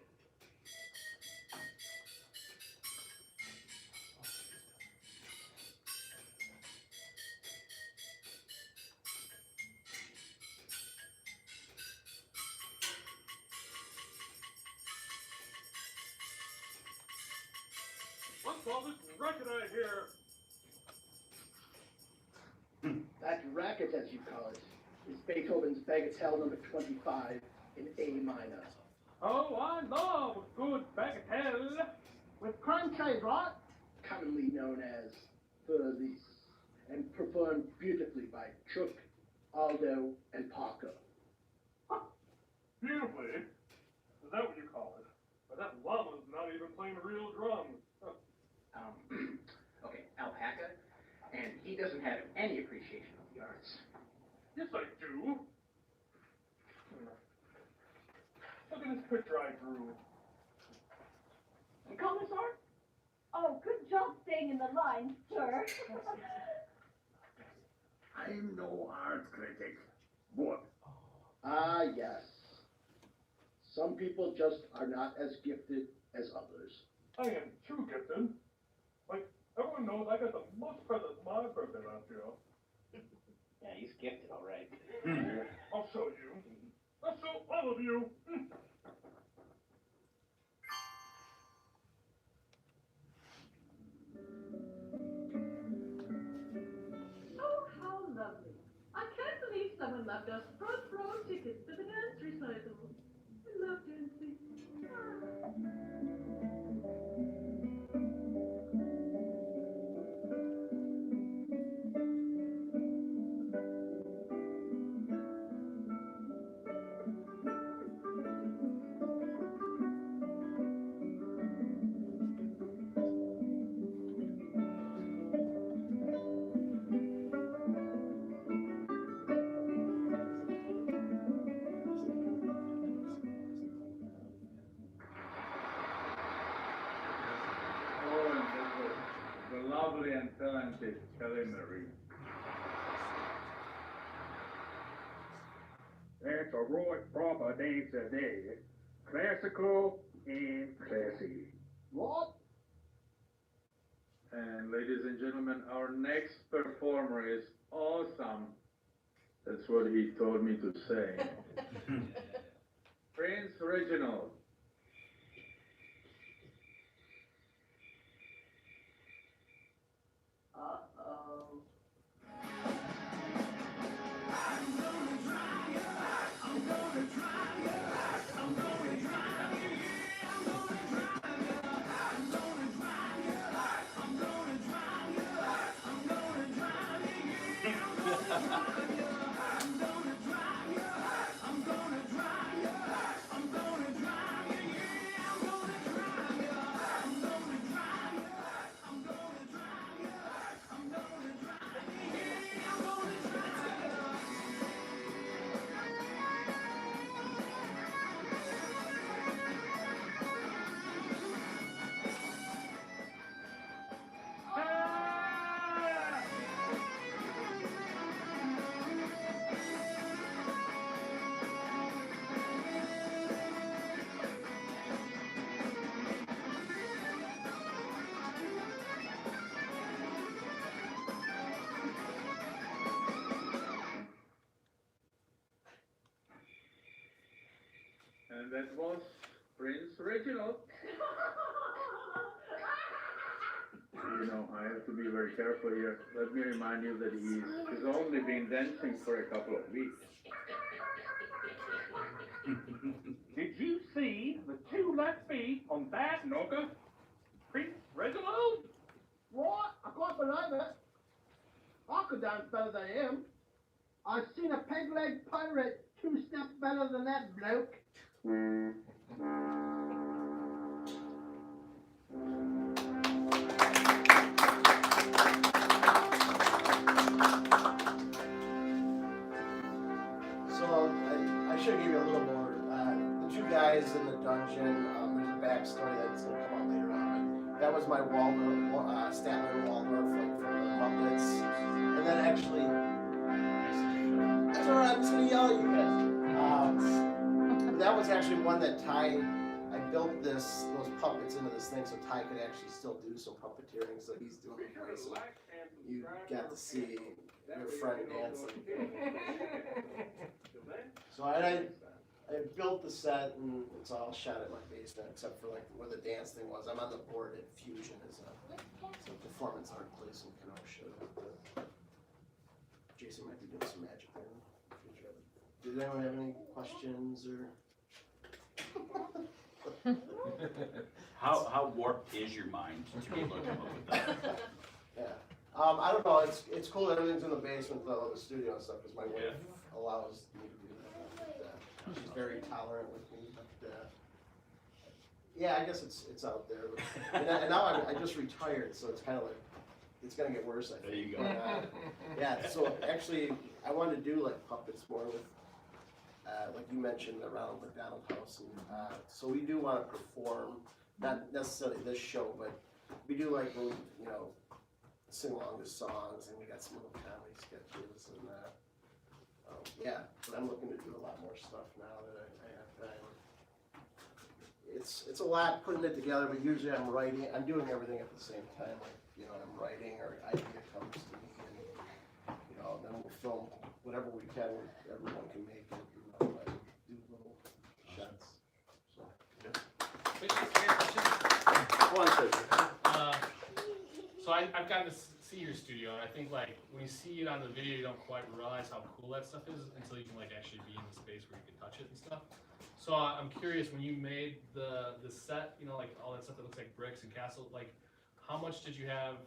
What's all this racket I hear? That racket, as you call it, is Beethoven's Bagatelle number 25 in A minor. Oh, I love a good bagatelle with concave, right? Commonly known as Furlise, and performed beautifully by Chuck, Aldo, and Parker. Beautifully? Is that what you call it? But that llama's not even playing a real drum. Okay, alpaca, and he doesn't have any appreciation of the arts. Yes, I do. Look at this picture I drew. You call this art? Oh, good job staying in the line, sir. I'm no art critic. What? Ah, yes. Some people just are not as gifted as others. I am too gifted. Like, everyone knows I got the most presents my birthday last year. Yeah, he's gifted, all right. I'll show you. I'll show all of you. Oh, how lovely. I can't believe someone left us front row tickets to the dance recital. I love dancing. The lovely and talented Kelly Marie. That's a right proper dance today. Classical and classy. What? And ladies and gentlemen, our next performer is awesome. That's what he told me to say. Prince Reginald. Uh-oh. And that was Prince Reginald. You know, I have to be very careful here. Let me remind you that he's only been dancing for a couple of weeks. Did you see the two left feet on that knocker? Prince Reginald? What? I can't believe it. I could dance better than him. I've seen a peg-leg pirate 2 steps better than that bloke. So I should give you a little more. The two guys in the dungeon. There's a backstory that's gonna come out later on. But that was my Waldorf, Statler Waldorf, like from the Muppets. And then actually, that's alright. I'm just gonna yell at you guys. That was actually one that Ty. I built those puppets into this thing so Ty could actually still do some puppeteering. So he's doing the voice. And you got to see your friend dancing. So I built the set and it's all shot at my basement except for like where the dance thing was. I'm on the board at Fusion as a performance art place in Kenosha. Jason might be doing some magic there in the future. Did anyone have any questions or? How warped is your mind to be able to come up with that? Yeah. I don't know. It's cool that everything's in the basement though, the studio and stuff, because my wife allows me to do that. She's very tolerant with me. But yeah, I guess it's out there. But, and now I just retired, so it's kind of like it's gonna get worse. I think. There you go. Yeah. So actually, I wanted to do like puppets more with. Like you mentioned, the Ronald McDonald House, and so we do want to perform, not necessarily this show, but we do like when you know sing along to songs, and we got some little comedy sketches, and yeah. But I'm looking to do a lot more stuff now that I have time. It's a lot putting it together, but usually I'm writing. I'm doing everything at the same time. Like you know, I'm writing or idea comes to me, and you know, then we'll film whatever we can. Everyone can make it. Do little shots. So, So I've gotten to see your studio, and I think like when you see it on the video, you don't quite realize how cool that stuff is until you can like actually be in the space where you can touch it and stuff. So I'm curious, when you made the set, you know, like all that stuff that looks like bricks and castle, like how much did you have?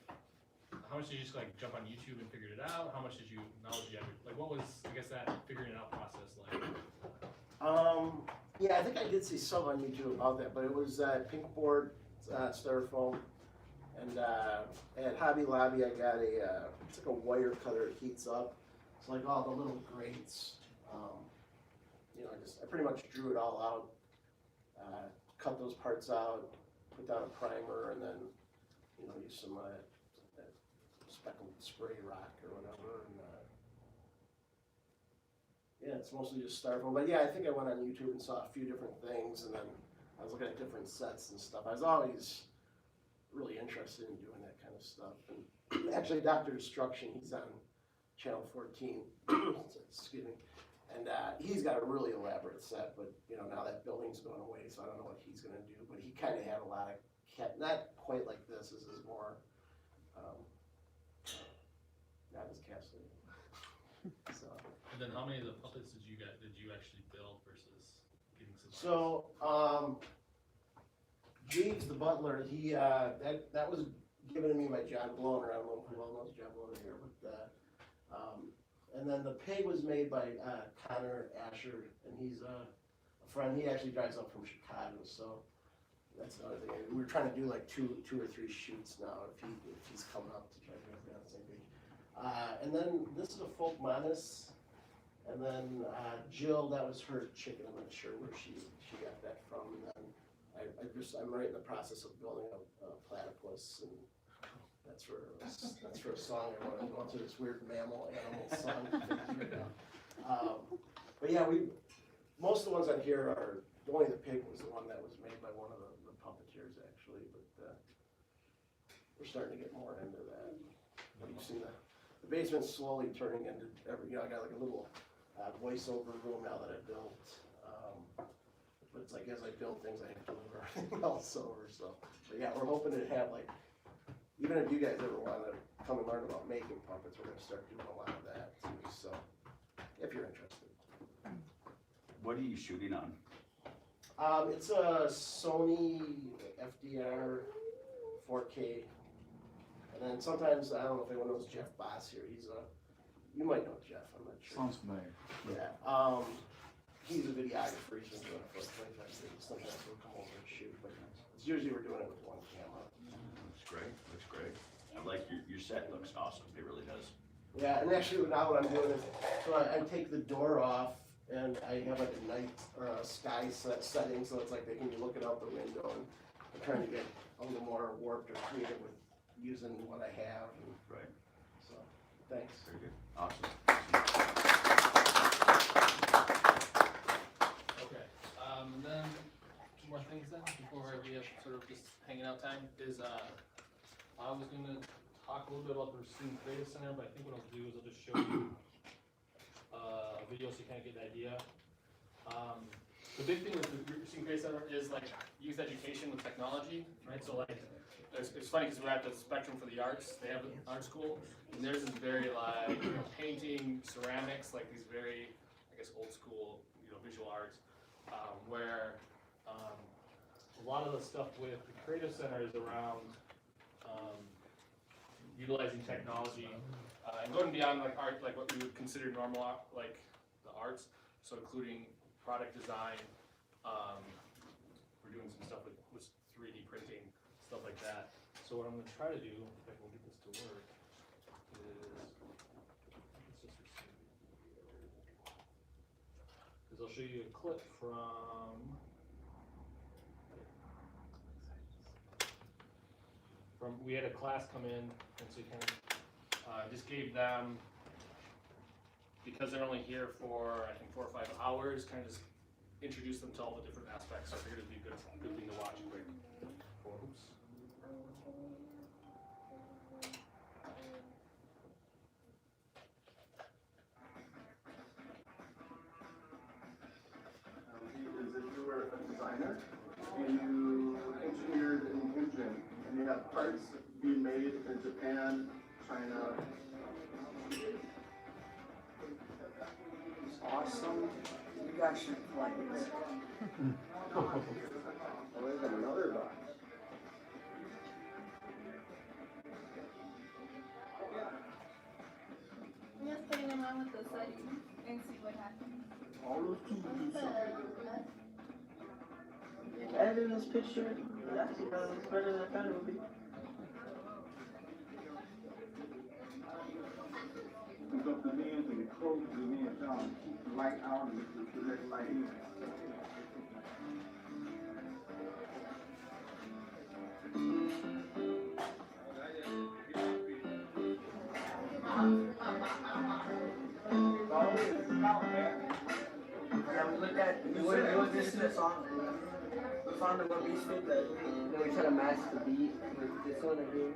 How much did you just like jump on YouTube and figured it out? How much did you knowledge you have? Like what was, I guess, that figuring it out process like? Yeah, I think I did see some on YouTube about that, but it was pink board, styrofoam, and at Hobby Lobby I got it's like a wire cutter. It heats up. It's like all the little grates. You know, I pretty much drew it all out, cut those parts out, put down a primer, and then you know use some speckled spray rock or whatever. And, yeah, it's mostly just styrofoam. But yeah, I think I went on YouTube and saw a few different things, and then I was looking at different sets and stuff. I was always really interested in doing that kind of stuff. And actually, Dr. Destruction, he's on Channel 14. Excuse me. And he's got a really elaborate set, but you know now that building's going away, so I don't know what he's going to do. But he kind of had a lot of not quite like this. This is more not as castle. So. And then how many of the puppets did you actually build versus getting some? So Jeeves the butler, he that was given to me by John Bloner. I don't know who all knows John Bloner here, but and then the pig was made by Connor Asher, and he's a friend. He actually drives up from Chicago, so that's another thing. We're trying to do like two or three shoots now if he's coming up to try to get on the same page. And then this is a folk modest, and then Jill, that was her chicken. I'm not sure where she got that from. And then I'm right in the process of building a platypus, and that's for a song I want to go through this weird mammal animal song. But yeah, most of the ones on here are only the pig was the one that was made by one of the puppeteers actually, but we're starting to get more into that. You've seen the basement's slowly turning into I got like a little voiceover room now that I built. But it's like as I build things, I have to move everything else over, so. But yeah, we're hoping to have like, even if you guys ever wanna come and learn about making puppets, we're gonna start doing a lot of that too, so, if you're interested. What are you shooting on? It's a Sony FDR 4K. And then sometimes, I don't know if anyone knows Jeff Boss here, you might know Jeff, I'm not sure. Sounds familiar. Yeah, he's a videographer, he's been doing it for like 25 years, sometimes we'll come over and shoot, but it's usually we're doing it with one camera. Looks great, looks great. I like your set looks awesome, it really does. Yeah, and actually now what I'm doing is, so I take the door off, and I have like a night or a sky setting, so it's like they can be looking out the window, and I'm trying to get a little more warped or creative with using what I have. And right. So, thanks. Very good. Awesome. Okay. And then two more things then before we have sort of just hanging out time is I was going to talk a little bit about the Racine Creative Center, but I think what I'll do is I'll just show you a video so you kind of get an idea. The big thing with the Racine Creative Center is like use education with technology, right? So like it's funny because we're at the spectrum for the arts. They have an art school, and theirs is very like painting, ceramics, like these very I guess old school visual arts, where a lot of the stuff with the Creative Center is around utilizing technology and going beyond like art, like what we would consider normal, like the arts. So including product design, we're doing some stuff with 3D printing, stuff like that. So what I'm going to try to do, if I can get this to work, is I'll show you a clip from we had a class come in, and so kind of just gave them, because they're only here for I think 4 or 5 hours, kind of just introduce them to all the different aspects. So I figured it'd be a good thing to watch quick. Oops. Is if you were a designer and you engineered an engine and you have parts being made in Japan, China. Awesome production flights. Oh, there's another box. I'm just putting them on with the setting and see what happens. All those two editing this picture, that's better than I thought it would be. It's up to the men to get close to the men down, keep the light out and the next light in. Yeah, we looked at, it was just a song. We found the one beat that, then we tried to match the beat with this one right here.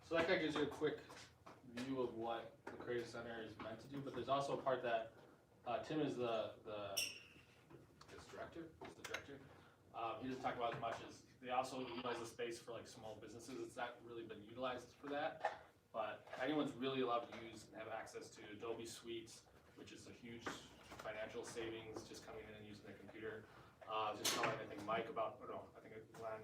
So that kind of gives you a quick view of what the Creative Center is meant to do, but there's also a part that Tim is the director. He doesn't talk about as much as they also utilize the space for like small businesses. It's not really been utilized for that, but anyone's really allowed to use and have access to Adobe Suites, which is a huge financial savings just coming in and using their computer. Just telling I think Mike about, or no, I think Glen,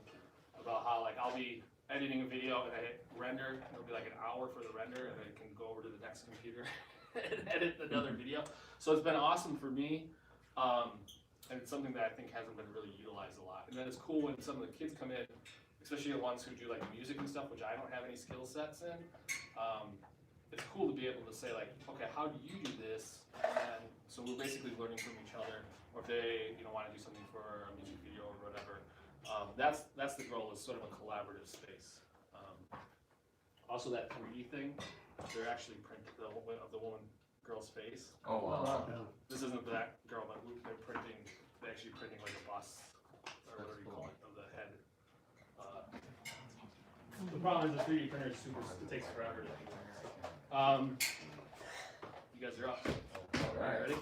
about how like I'll be editing a video and I hit render, it'll be like an hour for the render, and then it can go over to the next computer and edit another video. So it's been awesome for me, and it's something that I think hasn't been really utilized a lot. And then it's cool when some of the kids come in, especially the ones who do like music and stuff, which I don't have any skill sets in. It's cool to be able to say like, okay, how do you do this? And so we're basically learning from each other, or if they want to do something for a music video or whatever. That's the goal, is sort of a collaborative space. Also that 3D thing, they're actually print of the girl's face. Oh, wow. Yeah. This isn't that girl, but they're actually printing like a bust, or whatever you call it, of the head. The problem is the 3D printer is it takes forever to do. You guys are up. All right, ready?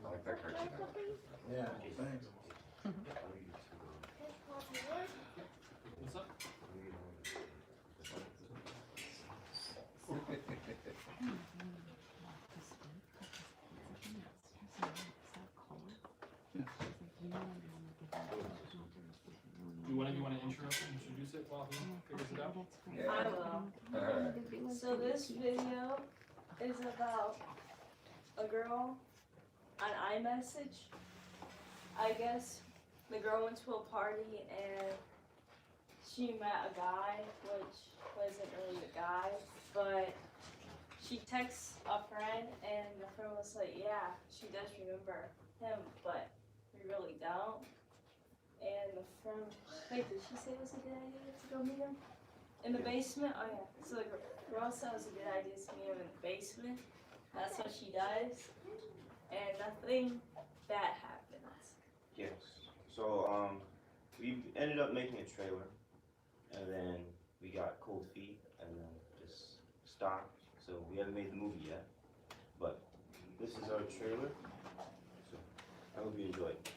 I like that cartoon. Yeah, thanks. What's up? Do one of you want to introduce it while he figures it out? I will. So this video is about a girl on iMessage. I guess the girl went to a party and she met a guy, which wasn't really a guy, but she texts a friend and the friend was like, yeah, she does remember him, but we really don't. And the friend, wait, did she say it was a good idea to go meet him? In the basement? Oh yeah. So the girl said it was a good idea to meet him in the basement. That's what she does. And nothing bad happens. Yes. So we ended up making a trailer, and then we got cold feet, and then just stopped. So we haven't made the movie yet, but this is our trailer. So I hope you enjoy it.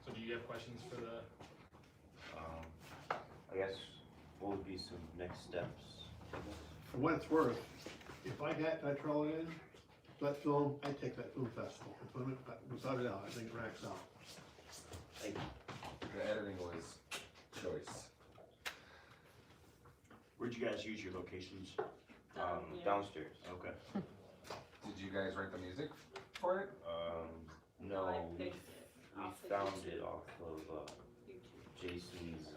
So do you have questions for the? I guess what would be some next steps? For what it's worth, if I throw it in, that film, I take that film festival and put it, without a doubt, I think it racks out. Thank you. The editing was choice. Where'd you guys use your locations? Downstairs. Okay. Did you guys write the music for it? No, we found it off of Jason's.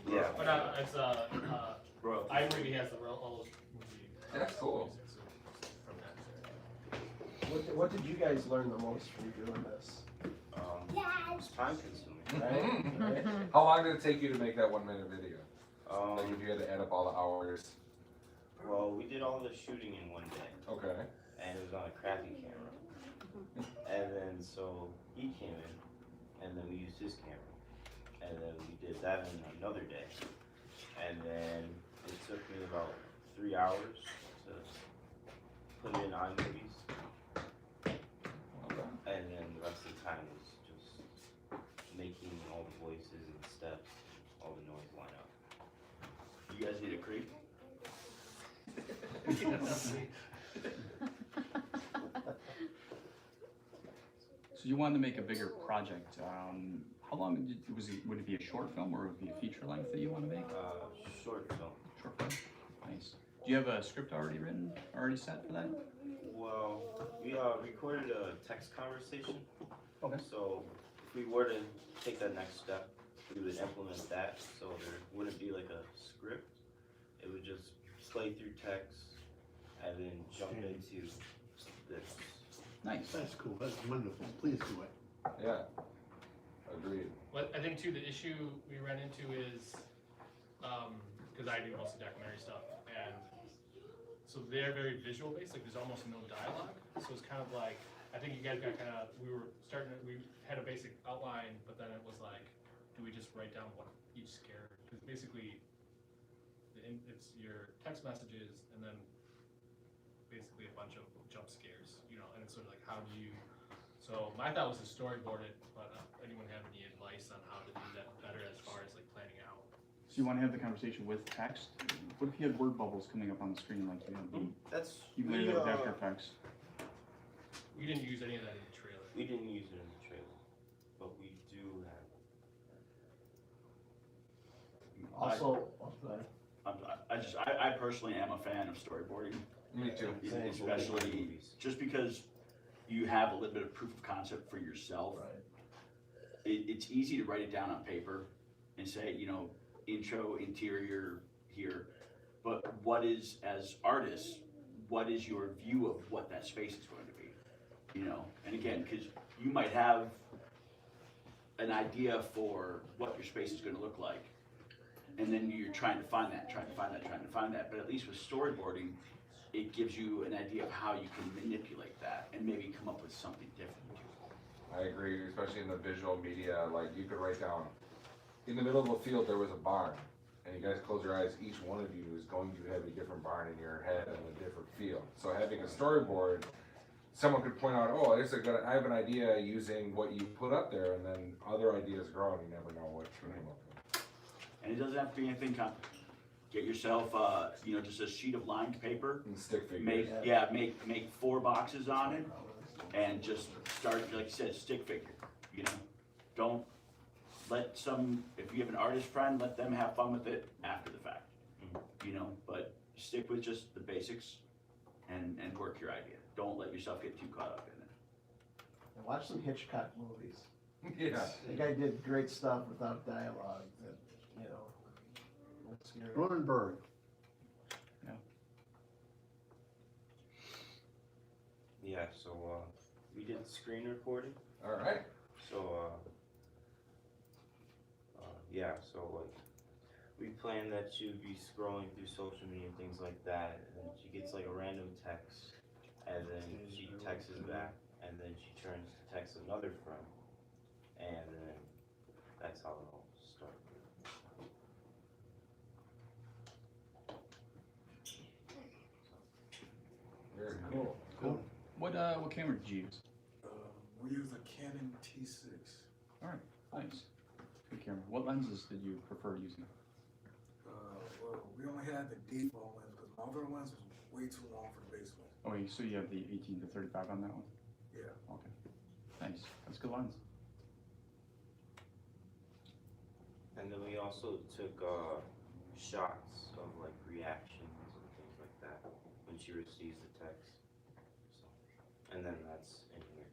Yeah. But it's iMovie has the all That's cool. from that. What did you guys learn the most from doing this? It's time consuming. Right? How long did it take you to make that 1 minute video? Like if you had to add up all the hours. Well, we did all the shooting in one day. Okay. And it was on a crappy camera. And then so he came in, and then we used his camera. And then we did that in another day. And then it took me about 3 hours to put it in iMovies. And then the rest of the time was just making all the voices and steps, all the noise line up. You guys need a creep? So you wanted to make a bigger project. How long would it be a short film or would it be a feature length that you want to make? Short film. Short film. Nice. Do you have a script already written, already set for that? Well, we recorded a text conversation. Okay. So if we were to take that next step, we would implement that so there wouldn't be like a script. It would just play through text and then jump into this. Nice. That's cool, that's wonderful, please do it. Yeah, agreed. What I think too, the issue we run into is, because I do mostly documentary stuff, and so they're very visual based, like there's almost no dialogue. So it's kind of like, I think you guys got we had a basic outline, but then it was like, do we just write down what each scare? Because basically, it's your text messages and then basically a bunch of jump scares, you know, and it's sort of like, how do you, so my thought was to storyboard it, but anyone have any advice on how to do that better as far as like planning out? So you want to have the conversation with text? What if you had word bubbles coming up on the screen like you had? You can do that with After Effects. You didn't use any of that in the trailer. We didn't use it in the trailer, but we do have it. Also, I personally am a fan of storyboarding. Me too. Especially just because you have a little bit of proof of concept for yourself. It's easy to write it down on paper and say, you know, intro, interior here. But what is, as artists, what is your view of what that space is going to be? You know, and again, because you might have an idea for what your space is going to look like, and then you're trying to find that. But at least with storyboarding, it gives you an idea of how you can manipulate that and maybe come up with something different. I agree, especially in the visual media, like you could write down, in the middle of a field there was a barn, and you guys close your eyes, each one of you is going to have a different barn in your head and a different field. So having a storyboard, someone could point out, oh, I have an idea using what you put up there, and then other ideas grow and you never know what to come up with. And it doesn't have to be anything complicated. Get yourself, you know, just a sheet of lined paper. And stick figures. Make 4 boxes on it, and just start, like you said, stick figure. You know, don't let if you have an artist friend, let them have fun with it after the fact. You know, but stick with just the basics, and work your idea. Don't let yourself get too caught up in it. And watch some Hitchcock movies. Yeah. The guy did great stuff without dialogue. That, you know. Cronenberg. Yeah, so we did screen recording. All right. So yeah, so like we planned that she would be scrolling through social media and things like that, and then she gets like a random text, and then she texts back, and then she turns to text another friend, and then that's how it all started. Very cool. Cool. What camera did you use? We use a Canon T6. All right, nice. Good camera. What lenses did you prefer using? Well, we only had the default lens because my other lens was way too long for the base lens. Oh, so you have the 18 to 35 on that one? Yeah. Okay. Nice. That's a good lens. And then we also took shots of like reactions and things like that when she receives the text. So, and then that's in here.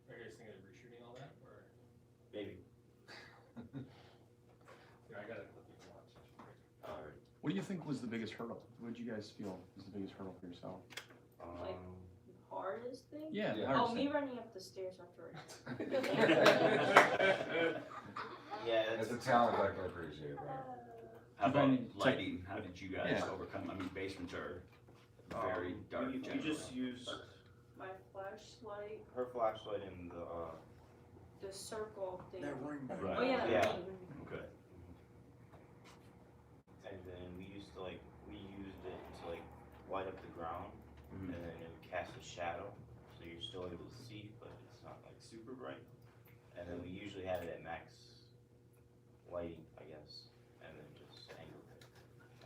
Are you guys thinking of reshooting all that, or? Maybe. Yeah, I gotta let people watch. Alright. What do you think was the biggest hurdle? What did you guys feel was the biggest hurdle for yourself? Like, hardest thing? Yeah, the Oh, hardest me thing. running up the stairs afterwards. Yeah, It's a talent I can appreciate that. How about Any tech- lighting? How did you guys Yeah. overcome? I mean, basements are very dark. We just used My flashlight, her flashlight and the circle thing. That ring. Right. Oh yeah, that Yeah. ring. Okay. and then we used it to like light up the ground, and then it would cast a shadow, so you're still able to see, but it's not like super bright. And then we usually had it at max lighting, I guess, and then just angled it.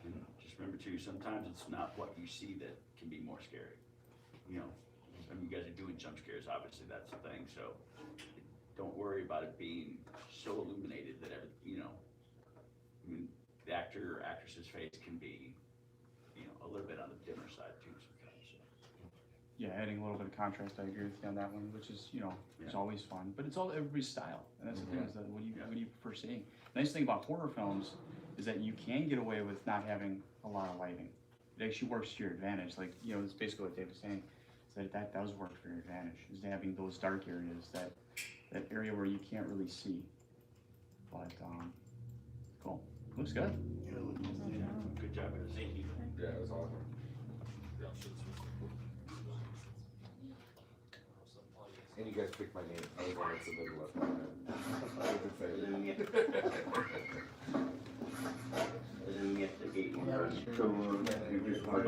And just remember too, sometimes it's not what you see that can be more scary. You know, I mean, you guys are doing jump scares, obviously that's the thing, so don't worry about it being so illuminated that you know, I mean, the actor or actress's face can be, you know, a little bit on the dimmer side too sometimes. So. Yeah, adding a little bit of contrast, I agree with you on that one, which is, you know, it's always fun. But it's all everybody's style, and that's the thing, is that what do you prefer seeing? The nice thing about horror films is that you can get away with not having a lot of lighting. it actually works to your advantage. Like, you know, it's basically what Dave was saying, is that does work for your advantage, is having those dark areas, that area where you can't really see. But, cool. Looks good. Good job, guys. Thank you. Yeah, it was awesome. And you guys picked my name. I was on the middle left hand. I didn't get the gate one. So, you just want to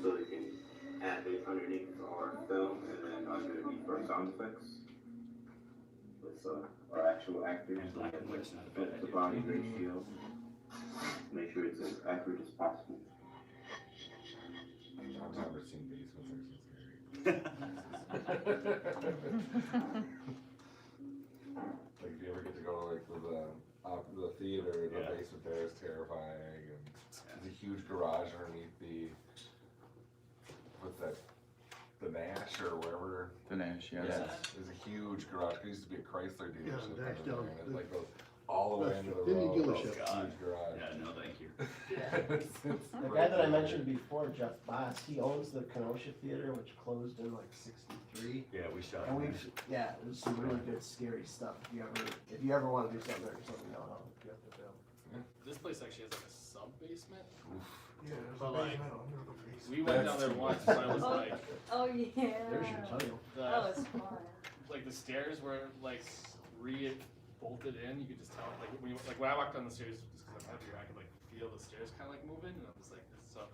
So they can add it underneath our film and then underneath our sound effects. With our actual actors, so we can fit the body ratio. Make sure it's as accurate as possible. I've never seen basements, like do you ever get to go like to the theater, the basement there is terrifying, and there's a huge garage underneath the Nash or wherever. The Nash, yeah. Yeah, there's a huge garage. It used to be a Chrysler dealership. Nash under down. there, and it like goes all the way into the Indy road. dealership. Huge garage. Yeah, no, thank you. The guy that I mentioned before, Jeff Bass, he owns the Kenosha Theater, which closed in like '63. Yeah, we shot And it. yeah, it was some really good scary stuff. If you ever want to do something there, just let me know how you have to film. This place actually has like a sub basement. Yeah, there's But a like, basement under the basement. we went down there once, but it was like. Oh, yeah. There's your title. That was fun. Like the stairs were like bolted in. You could just tell. Like when I walked down the stairs, just because I'm heavier, I could like feel the stairs kind of like moving, and I was like, this. So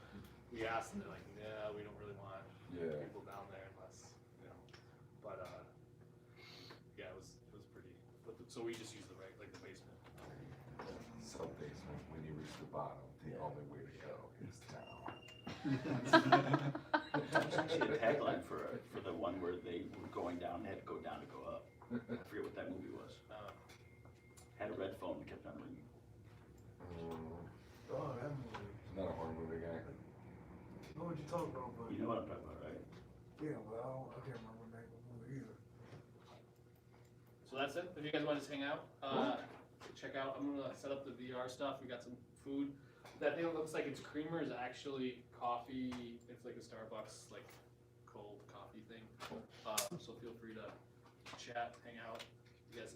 we asked, and they're like, yeah, we don't really want people down there unless, you know. But yeah, it was pretty. So we just used the basement. Sub basement. When you reach the bottom, the only way to go is down. That was actually a tagline for the one where they were going down, had to go down to go up. I forget what that movie was. Had a red phone and kept on ringing. Oh, that movie. Not a horror movie guy. I know what you're talking about, but. You know what I'm talking about, right? Yeah, well, I can't remember the name of the movie either. So that's it. If you guys want to just hang out, check out. I'm gonna set up the VR stuff. We got some food. That thing that looks like it's creamer is actually coffee. It's like a Starbucks like cold coffee thing. So feel free to chat, hang out. You guys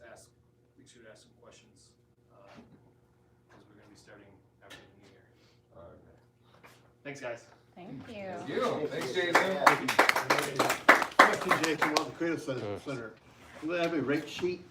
make sure to ask some questions because we're gonna be starting after the new year. Thanks, guys. Thank you. Thank you. Thanks, Jason. Question, Jason, on the Creative Center. Do they have a rate sheet